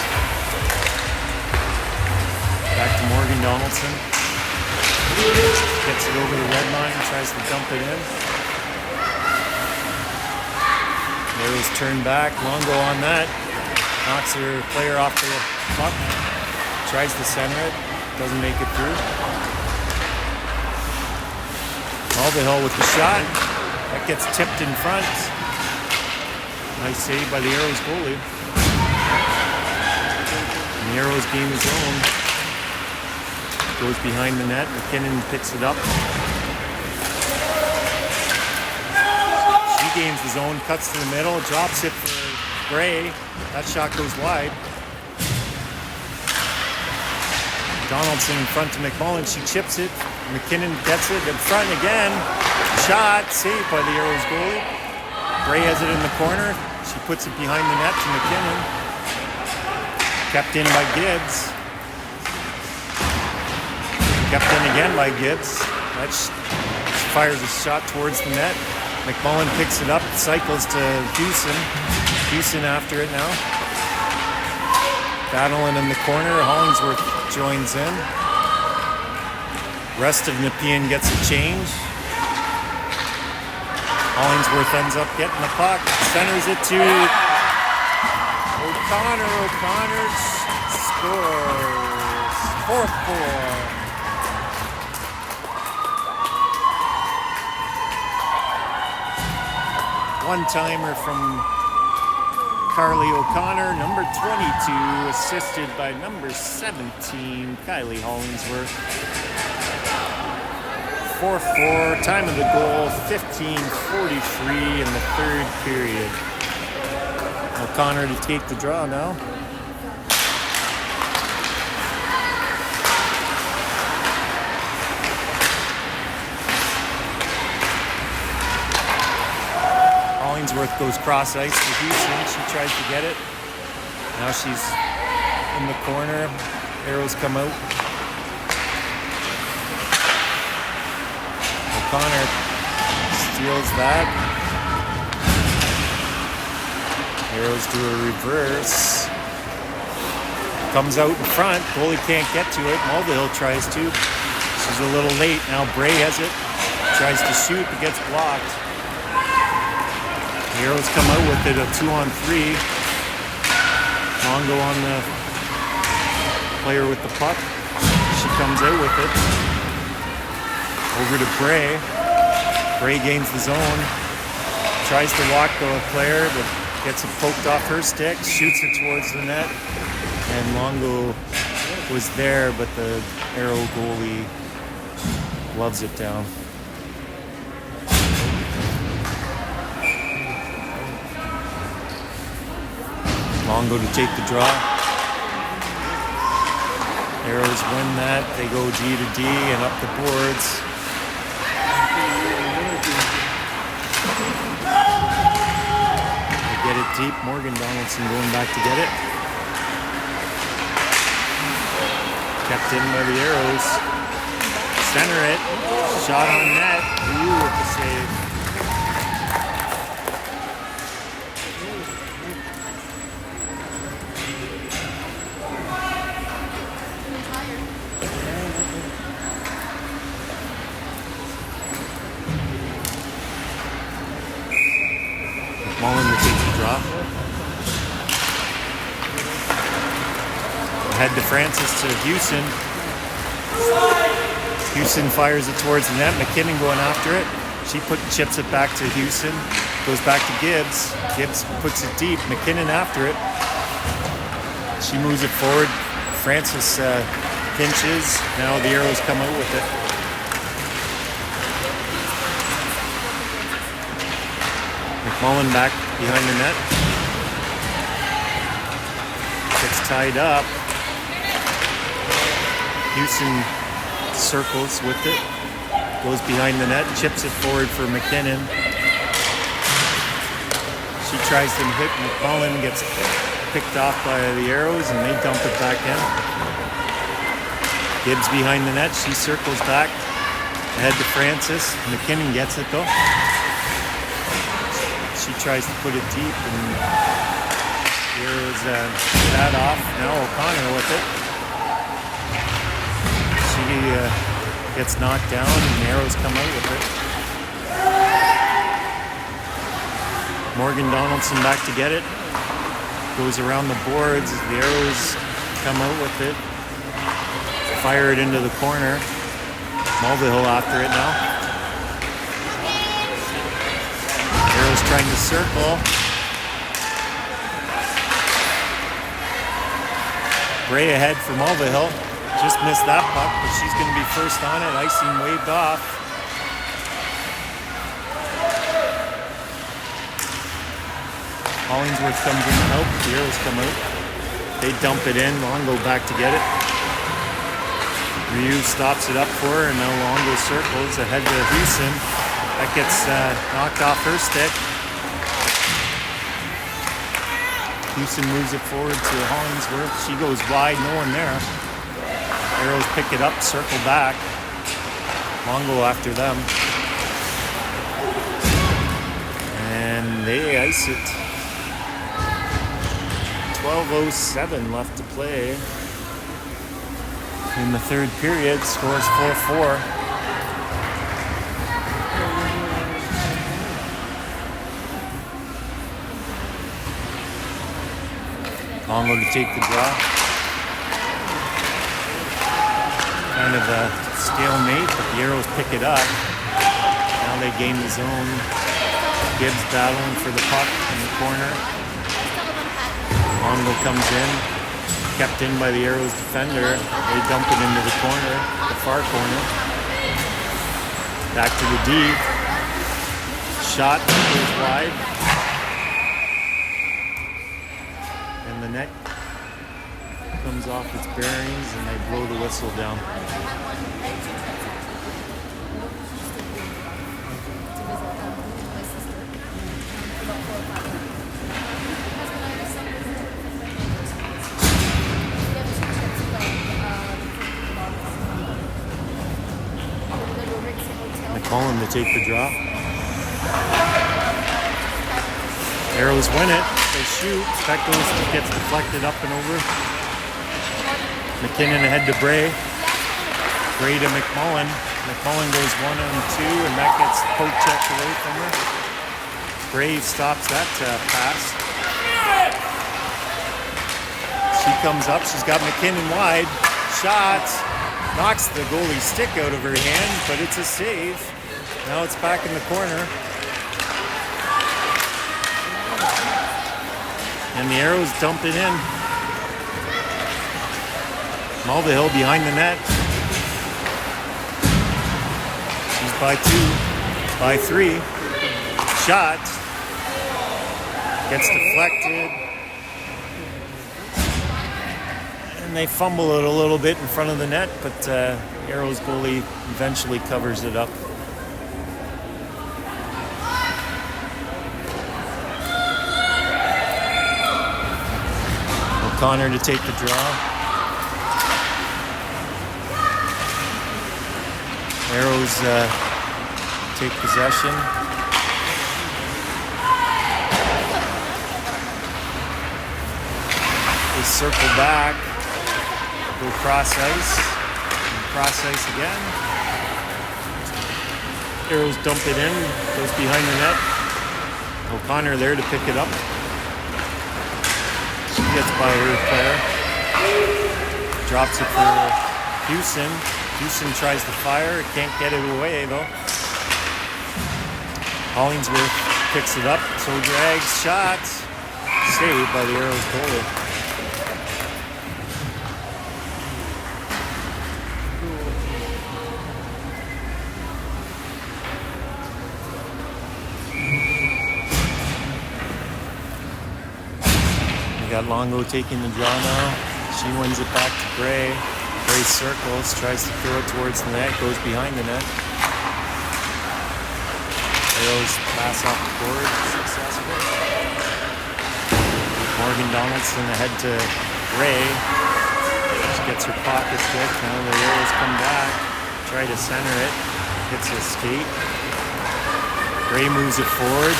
Back to Morgan Donaldson. Gets it over the red line, tries to dump it in. Aeros turned back, Longo on that. Knocks her player off the puck. Tries to center it, doesn't make it through. Mulvihill with the shot. That gets tipped in front. Nice save by the Aeros goalie. And the Aeros game is own. Goes behind the net. McKinnon picks it up. She gains the zone, cuts to the middle, drops it for Gray. That shot goes wide. Donaldson in front to McMullen. She chips it. McKinnon gets it in front again. Shot saved by the Aeros goalie. Gray has it in the corner. She puts it behind the net to McKinnon. Kept in by Gibbs. Kept in again by Gibbs. She fires a shot towards the net. McMullen picks it up, cycles to Houston. Houston after it now. Battling in the corner. Hollingsworth joins in. Rest of Nepean gets a change. Hollingsworth ends up getting the puck. Centers it to O'Connor. O'Connor scores. 4-4. One-timer from Carly O'Connor, number 22, assisted by number 17, Kylie Hollingsworth. 4-4, time of the goal, 15:43 in the third period. O'Connor to take the draw now. Hollingsworth goes cross ice to Houston. She tries to get it. Now she's in the corner. Arrows come out. O'Connor steals that. Arrows do a reverse. Comes out in front. Goalie can't get to it. Mulvihill tries to. She's a little late. Now Bray has it. Tries to shoot, but gets blocked. The Aeros come out with it, a 2-on-3. Longo on the player with the puck. She comes out with it. Over to Bray. Bray gains the zone. Tries to walk the player, but gets it poked off her stick. Shoots it towards the net. And Longo was there, but the Aero goalie loves it down. Longo to take the draw. Aeros win that. They go D to D and up the boards. They get it deep. Morgan Donaldson going back to get it. Kept in by the Aeros. Center it. Shot on net. Ooh, with the save. Mullen will take the drop. Ahead to Francis to Houston. Houston fires it towards the net. McKinnon going after it. She chips it back to Houston. Goes back to Gibbs. Gibbs puts it deep. McKinnon after it. She moves it forward. Francis pinches. Now the Aeros come out with it. McMullen back behind the net. Gets tied up. Houston circles with it. Goes behind the net. Chips it forward for McKinnon. She tries to hit McMullen. Gets picked off by the Aeros and they dump it back in. Gibbs behind the net. She circles back. Ahead to Francis. McKinnon gets it though. She tries to put it deep and here's that off. Now O'Connor with it. She gets knocked down and the Aeros come out with it. Morgan Donaldson back to get it. Goes around the boards. The Aeros come out with it. Fire it into the corner. Mulvihill after it now. Aeros trying to circle. Gray ahead for Mulvihill. Just missed that puck, but she's going to be first on it. Icing waved off. Hollingsworth comes in. Nope, the Aeros come out. They dump it in. Longo back to get it. Ryu stops it up for her, and now Longo circles ahead to Houston. That gets knocked off her stick. Houston moves it forward to Hollingsworth. She goes wide, no one there. Aeros pick it up, circle back. Longo after them. And they ice it. 12:07 left to play. In the third period, scores 4-4. Longo to take the draw. Kind of a stalemate, but the Aeros pick it up. Now they gain the zone. Gibbs battling for the puck in the corner. Longo comes in. Kept in by the Aeros defender. They dump it into the corner, the far corner. Back to the D. Shot goes wide. And the net comes off its bearings and they blow the whistle down. McCollum to take the draw. Aeros win it. They shoot. That gets deflected up and over. McKinnon ahead to Bray. Bray to McMullen. McMullen goes 1-on-2 and that gets poke checked away from her. Bray stops that pass. She comes up. She's got McKinnon wide. Shot. Knocks the goalie's stick out of her hand, but it's a save. Now it's back in the corner. And the Aeros dump it in. Mulvihill behind the net. She's by 2, by 3. Shot. Gets deflected. And they fumble it a little bit in front of the net, but Aeros goalie eventually covers it up. O'Connor to take the draw. Aeros take possession. They circle back, go cross ice, and cross ice again. Aeros dump it in, goes behind the net. O'Connor there to pick it up. She gets by her player. Drops it for Houston. Houston tries to fire, can't get it away though. Hollingsworth picks it up, so drags, shot. Saved by the Aeros goalie. Got Longo taking the draw now. She wins it back to Bray. Bray circles, tries to throw it towards the net, goes behind the net. Aeros pass off the board, successful. Morgan Donaldson ahead to Bray. She gets her pocket kick. Now the Aeros come back, try to center it. Hits a skate. Bray moves it forward.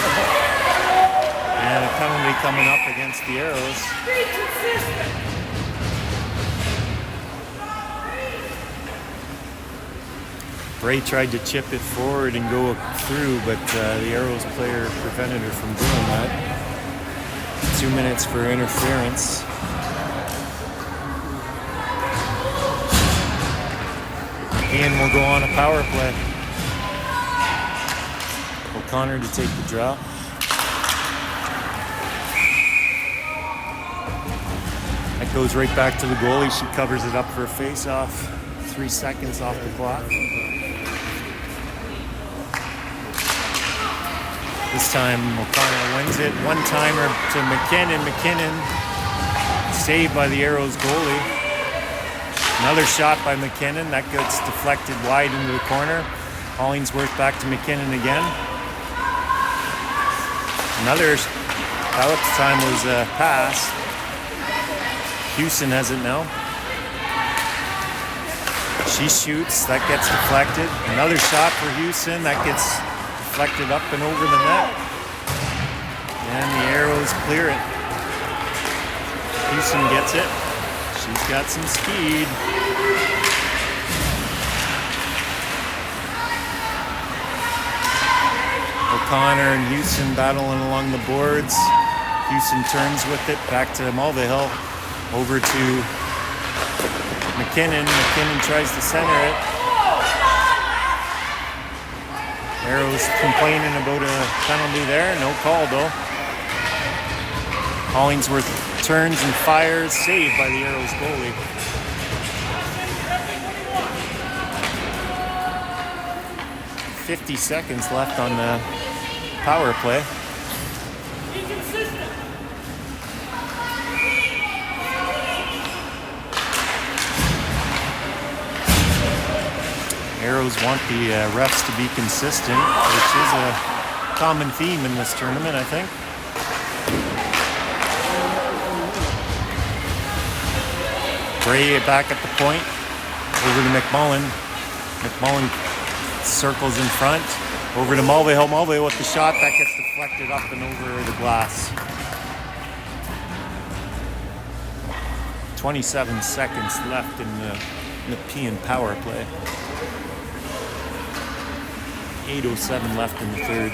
And a penalty coming up against the Aeros. Bray tried to chip it forward and go through, but the Aeros player prevented her from doing that. 2 minutes for interference. Nepean will go on a power play. O'Connor to take the draw. That goes right back to the goalie. She covers it up for a face-off. 3 seconds off the clock. This time O'Connor wins it. One-timer to McKinnon. McKinnon saved by the Aeros goalie. Another shot by McKinnon. That gets deflected wide into the corner. Hollingsworth back to McKinnon again. Another, that time was a pass. Houston has it now. She shoots, that gets deflected. Another shot for Houston, that gets deflected up and over the net. And the Aeros clear it. Houston gets it. She's got some speed. O'Connor and Houston battling along the boards. Houston turns with it back to Mulvihill. Over to McKinnon. McKinnon tries to center it. Aeros complaining about a penalty there. No call though. Hollingsworth turns and fires. Saved by the Aeros goalie. .50 left on the power play. Aeros want the refs to be consistent, which is a common theme in this tournament, I think. Bray back at the point, over to McMullen. McMullen circles in front, over to Mulvihill. Mulvihill with the shot, that gets deflected up and over the glass. 27 seconds left in the Nepean power play. 8:07 left in the third.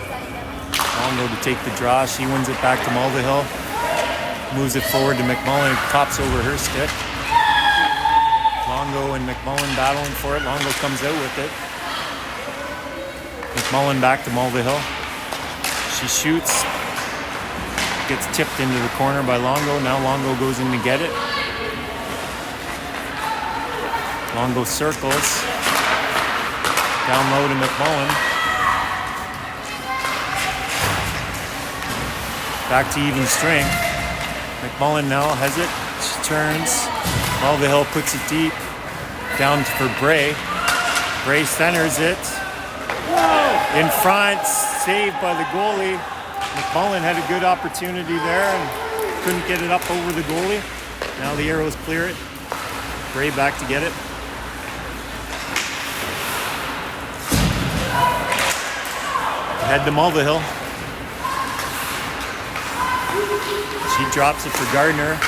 Longo to take the draw. She wins it back to Mulvihill. Moves it forward to McMullen. Tops over her stick. Longo and McMullen battling for it. Longo comes out with it. McMullen back to Mulvihill. She shoots. Gets tipped into the corner by Longo. Now Longo goes in to get it. Longo circles. Down low to McMullen. Back to even strength. McMullen now has it. She turns. Mulvihill puts it deep. Down for Bray. Bray centers it. In front. Saved by the goalie. McMullen had a good opportunity there and couldn't get it up over the goalie. Now the Aeros clear it. Bray back to get it. Head to Mulvihill. She drops it for Gardner.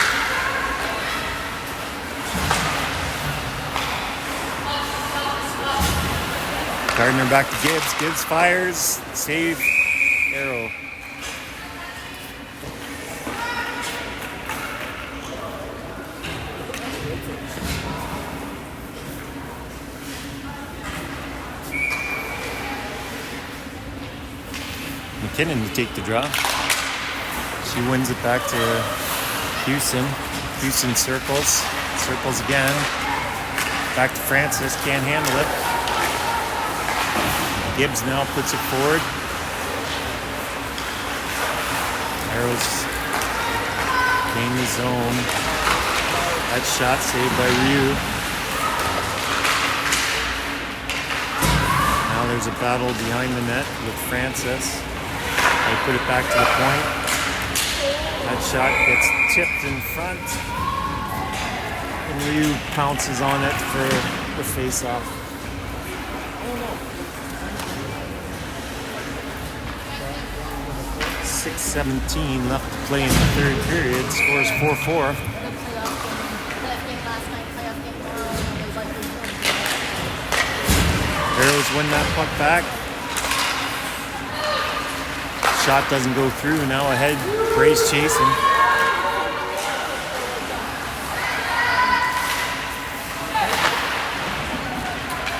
Gardner back to Gibbs. Gibbs fires. Save. Arrow. McKinnon to take the draw. She wins it back to Houston. Houston circles. Circles again. Back to Francis. Can't handle it. Gibbs now puts it forward. Aeros gain the zone. That shot saved by Ryu. Now there's a battle behind the net with Francis. They put it back to the point. That shot gets tipped in front. And Ryu pounces on it for the face-off. 6:17 left to play in the third period. Scores 4-4. Aeros win that puck back. Shot doesn't go through. Now ahead. Gray's chasing.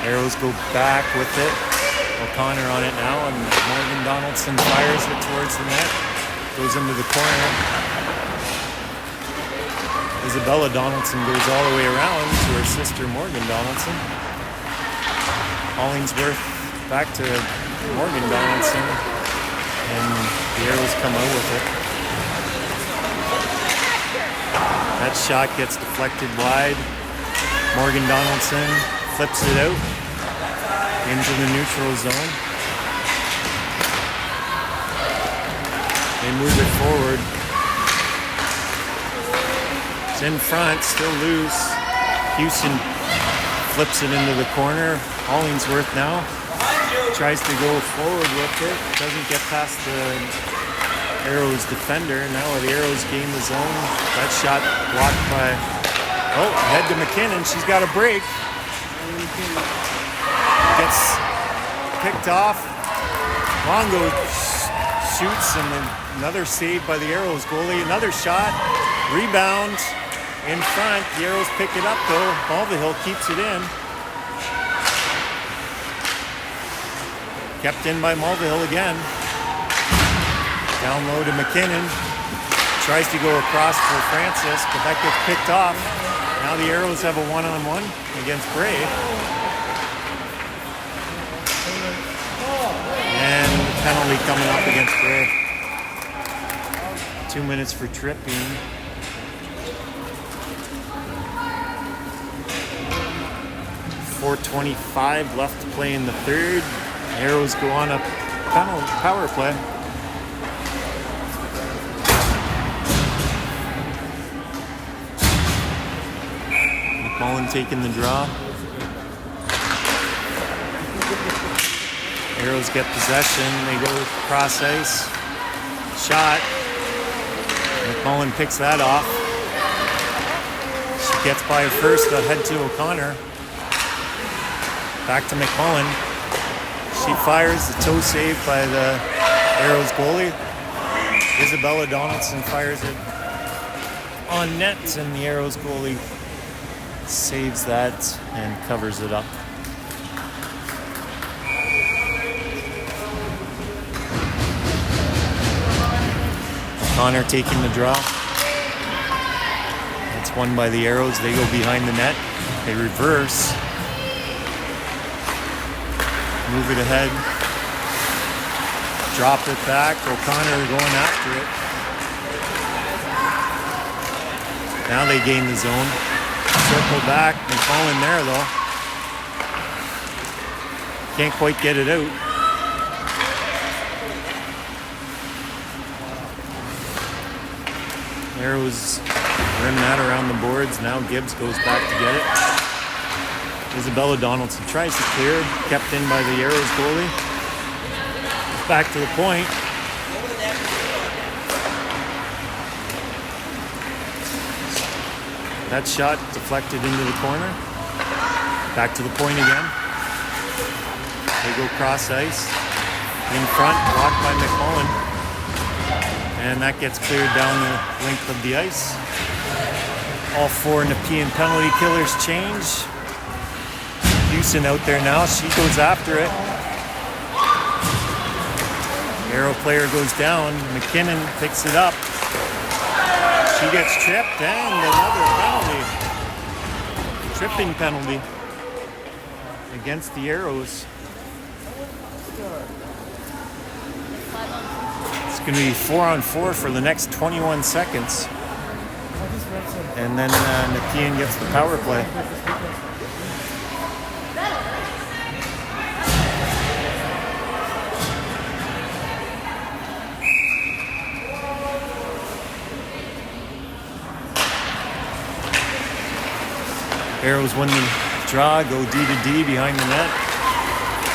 Aeros go back with it. O'Connor on it now, and Morgan Donaldson fires it towards the net. Goes into the corner. Isabella Donaldson goes all the way around to her sister Morgan Donaldson. Hollingsworth back to Morgan Donaldson, and the Aeros come out with it. That shot gets deflected wide. Morgan Donaldson flips it out into the neutral zone. They move it forward. It's in front, still loose. Houston flips it into the corner. Hollingsworth now tries to go forward with it. Doesn't get past the Aeros defender. Now the Aeros gain the zone. That shot blocked by... Oh, head to McKinnon. She's got a break. Gets picked off. Longo shoots, and then another save by the Aeros goalie. Another shot. Rebound in front. The Aeros pick it up though. Mulvihill keeps it in. Kept in by Mulvihill again. Down low to McKinnon. Tries to go across for Francis, but that gets picked off. Now the Aeros have a one-on-one against Bray. And the penalty coming up against Bray. 2 minutes for tripping. .425 left to play in the third. Aeros go on a power play. McMullen taking the draw. Aeros get possession. They go cross ice. Shot. McMullen picks that off. She gets by her first. Head to O'Connor. Back to McMullen. She fires the toe save by the Aeros goalie. Isabella Donaldson fires it on net, and the Aeros goalie saves that and covers it up. Connor taking the draw. That's won by the Aeros. They go behind the net. They reverse. Move it ahead. Drop it back. O'Connor going after it. Now they gain the zone. Circle back. McMullen there though. Can't quite get it out. Aeros rim that around the boards. Now Gibbs goes back to get it. Isabella Donaldson tries to clear. Kept in by the Aeros goalie. back to the point. That shot deflected into the corner. Back to the point again. They go cross ice. In front, blocked by McMullen. And that gets cleared down the length of the ice. All four Nepean penalty killers change. Houston out there now. She goes after it. Aero player goes down. McKinnon picks it up. She gets tripped and another penalty. Tripping penalty against the Aeros. It's going to be 4-on-4 for the next 21 seconds. And then Nepean gets the power play. Aeros win the draw, go D to D behind the net.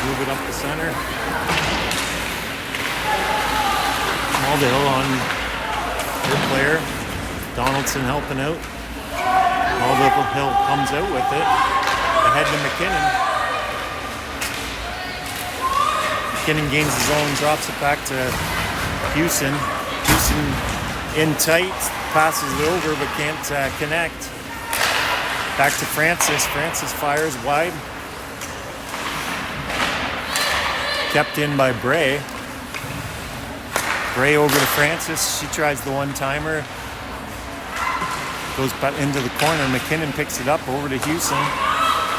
Move it up the center. Hill on her player. Donaldson helping out. Hill comes out with it. Ahead to McKinnon. McKinnon gains his own, drops it back to Houston. Houston in tight, passes it over but can't connect. Back to Francis. Francis fires wide. Kept in by Bray. Bray over to Francis. She tries the one-timer. Goes into the corner. McKinnon picks it up over to Houston.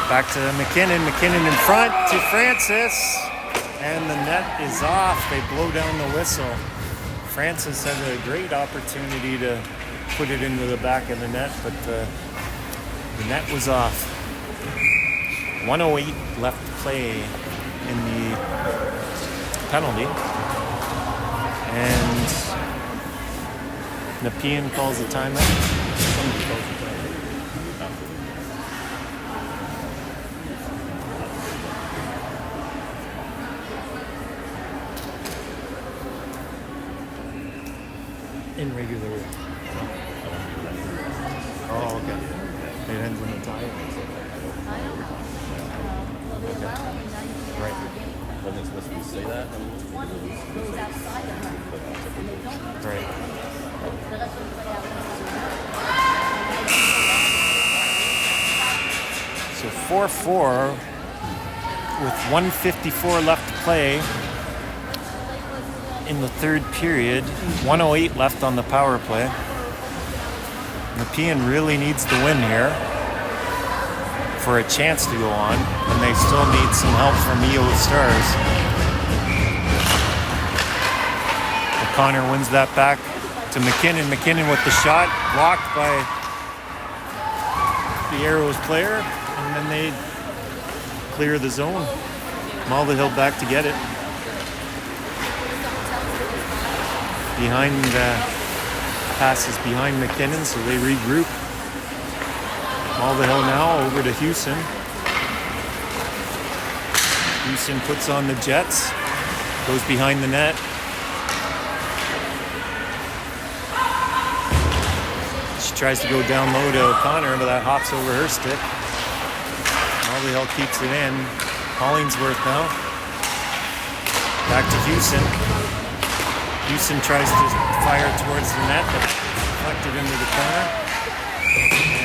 Back to McKinnon. McKinnon in front to Francis. And the net is off. They blow down the whistle. Francis had a great opportunity to put it into the back of the net, but the net was off. 1:08 left to play in the penalty. And Nepean calls the timeout. Somebody calls the timeout. In regular. Oh, okay. It ends in a tie. Right. Wasn't it supposed to say that? Right. So 4-4 with 1:54 left to play in the third period. 1:08 left on the power play. Nepean really needs to win here for a chance to go on, and they still need some help from EO Stars. O'Connor wins that back to McKinnon. McKinnon with the shot, blocked by the Aeros player, and then they clear the zone. Hill back to get it. Behind passes behind McKinnon, so they regroup. Hill now over to Houston. Houston puts on the Jets, goes behind the net. She tries to go down low to O'Connor, but that hops over her stick. Hill keeps it in. Hollingsworth now. Back to Houston. Houston tries to fire towards the net, but deflected into the corner.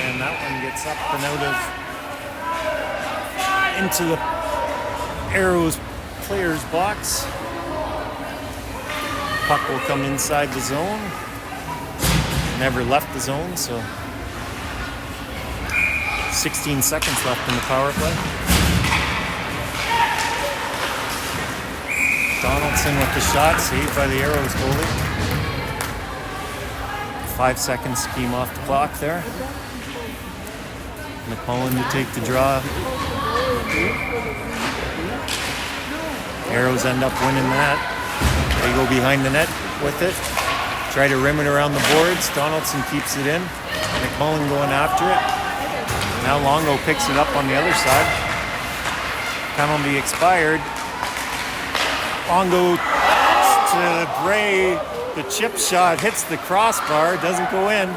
And that one gets up and out of into the Aeros player's box. Puck will come inside the zone. Never left the zone, so 16 seconds left in the power play. Donaldson with the shot, saved by the Aeros goalie. 5 seconds came off the clock there. McMullen to take the draw. Aeros end up winning that. They go behind the net with it. Try to rim it around the boards. Donaldson keeps it in. McMullen going after it. Now Longo picks it up on the other side. Penalty expired. Longo to Bray. The chip shot hits the crossbar, doesn't go in.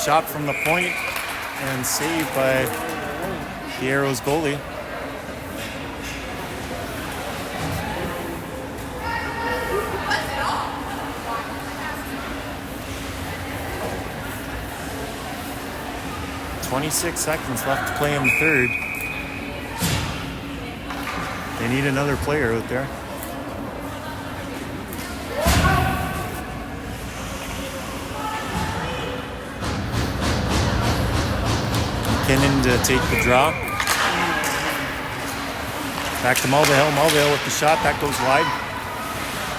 Shot from the point and saved by the Aeros goalie. .26 seconds left to play in the third. They need another player out there. McKinnon to take the draw. Back to Mulvihill. Mulvihill with the shot. That goes wide.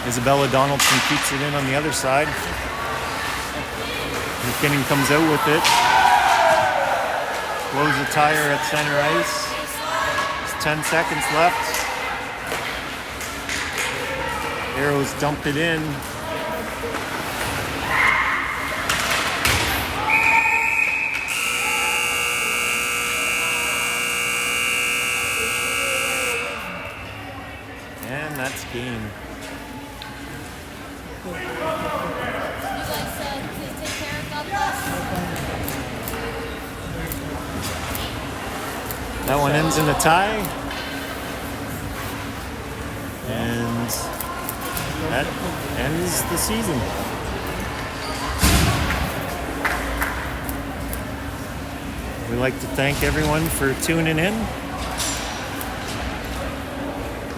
Isabella Donaldson keeps it in on the other side. McKinnon comes out with it. Blows a tire at center ice. There's 10 seconds left. Aeros dumped it in. And that's game. You guys said to take care of God bless. That one ends in a tie. And that ends the season. We'd like to thank everyone for tuning in.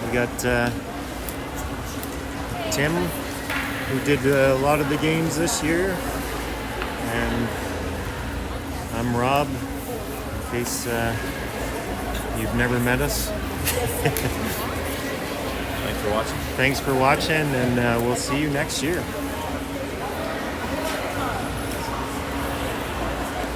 We got Tim, who did a lot of the games this year. And I'm Rob, in case you've never met us. Thanks for watching. Thanks for watching, and we'll see you next year.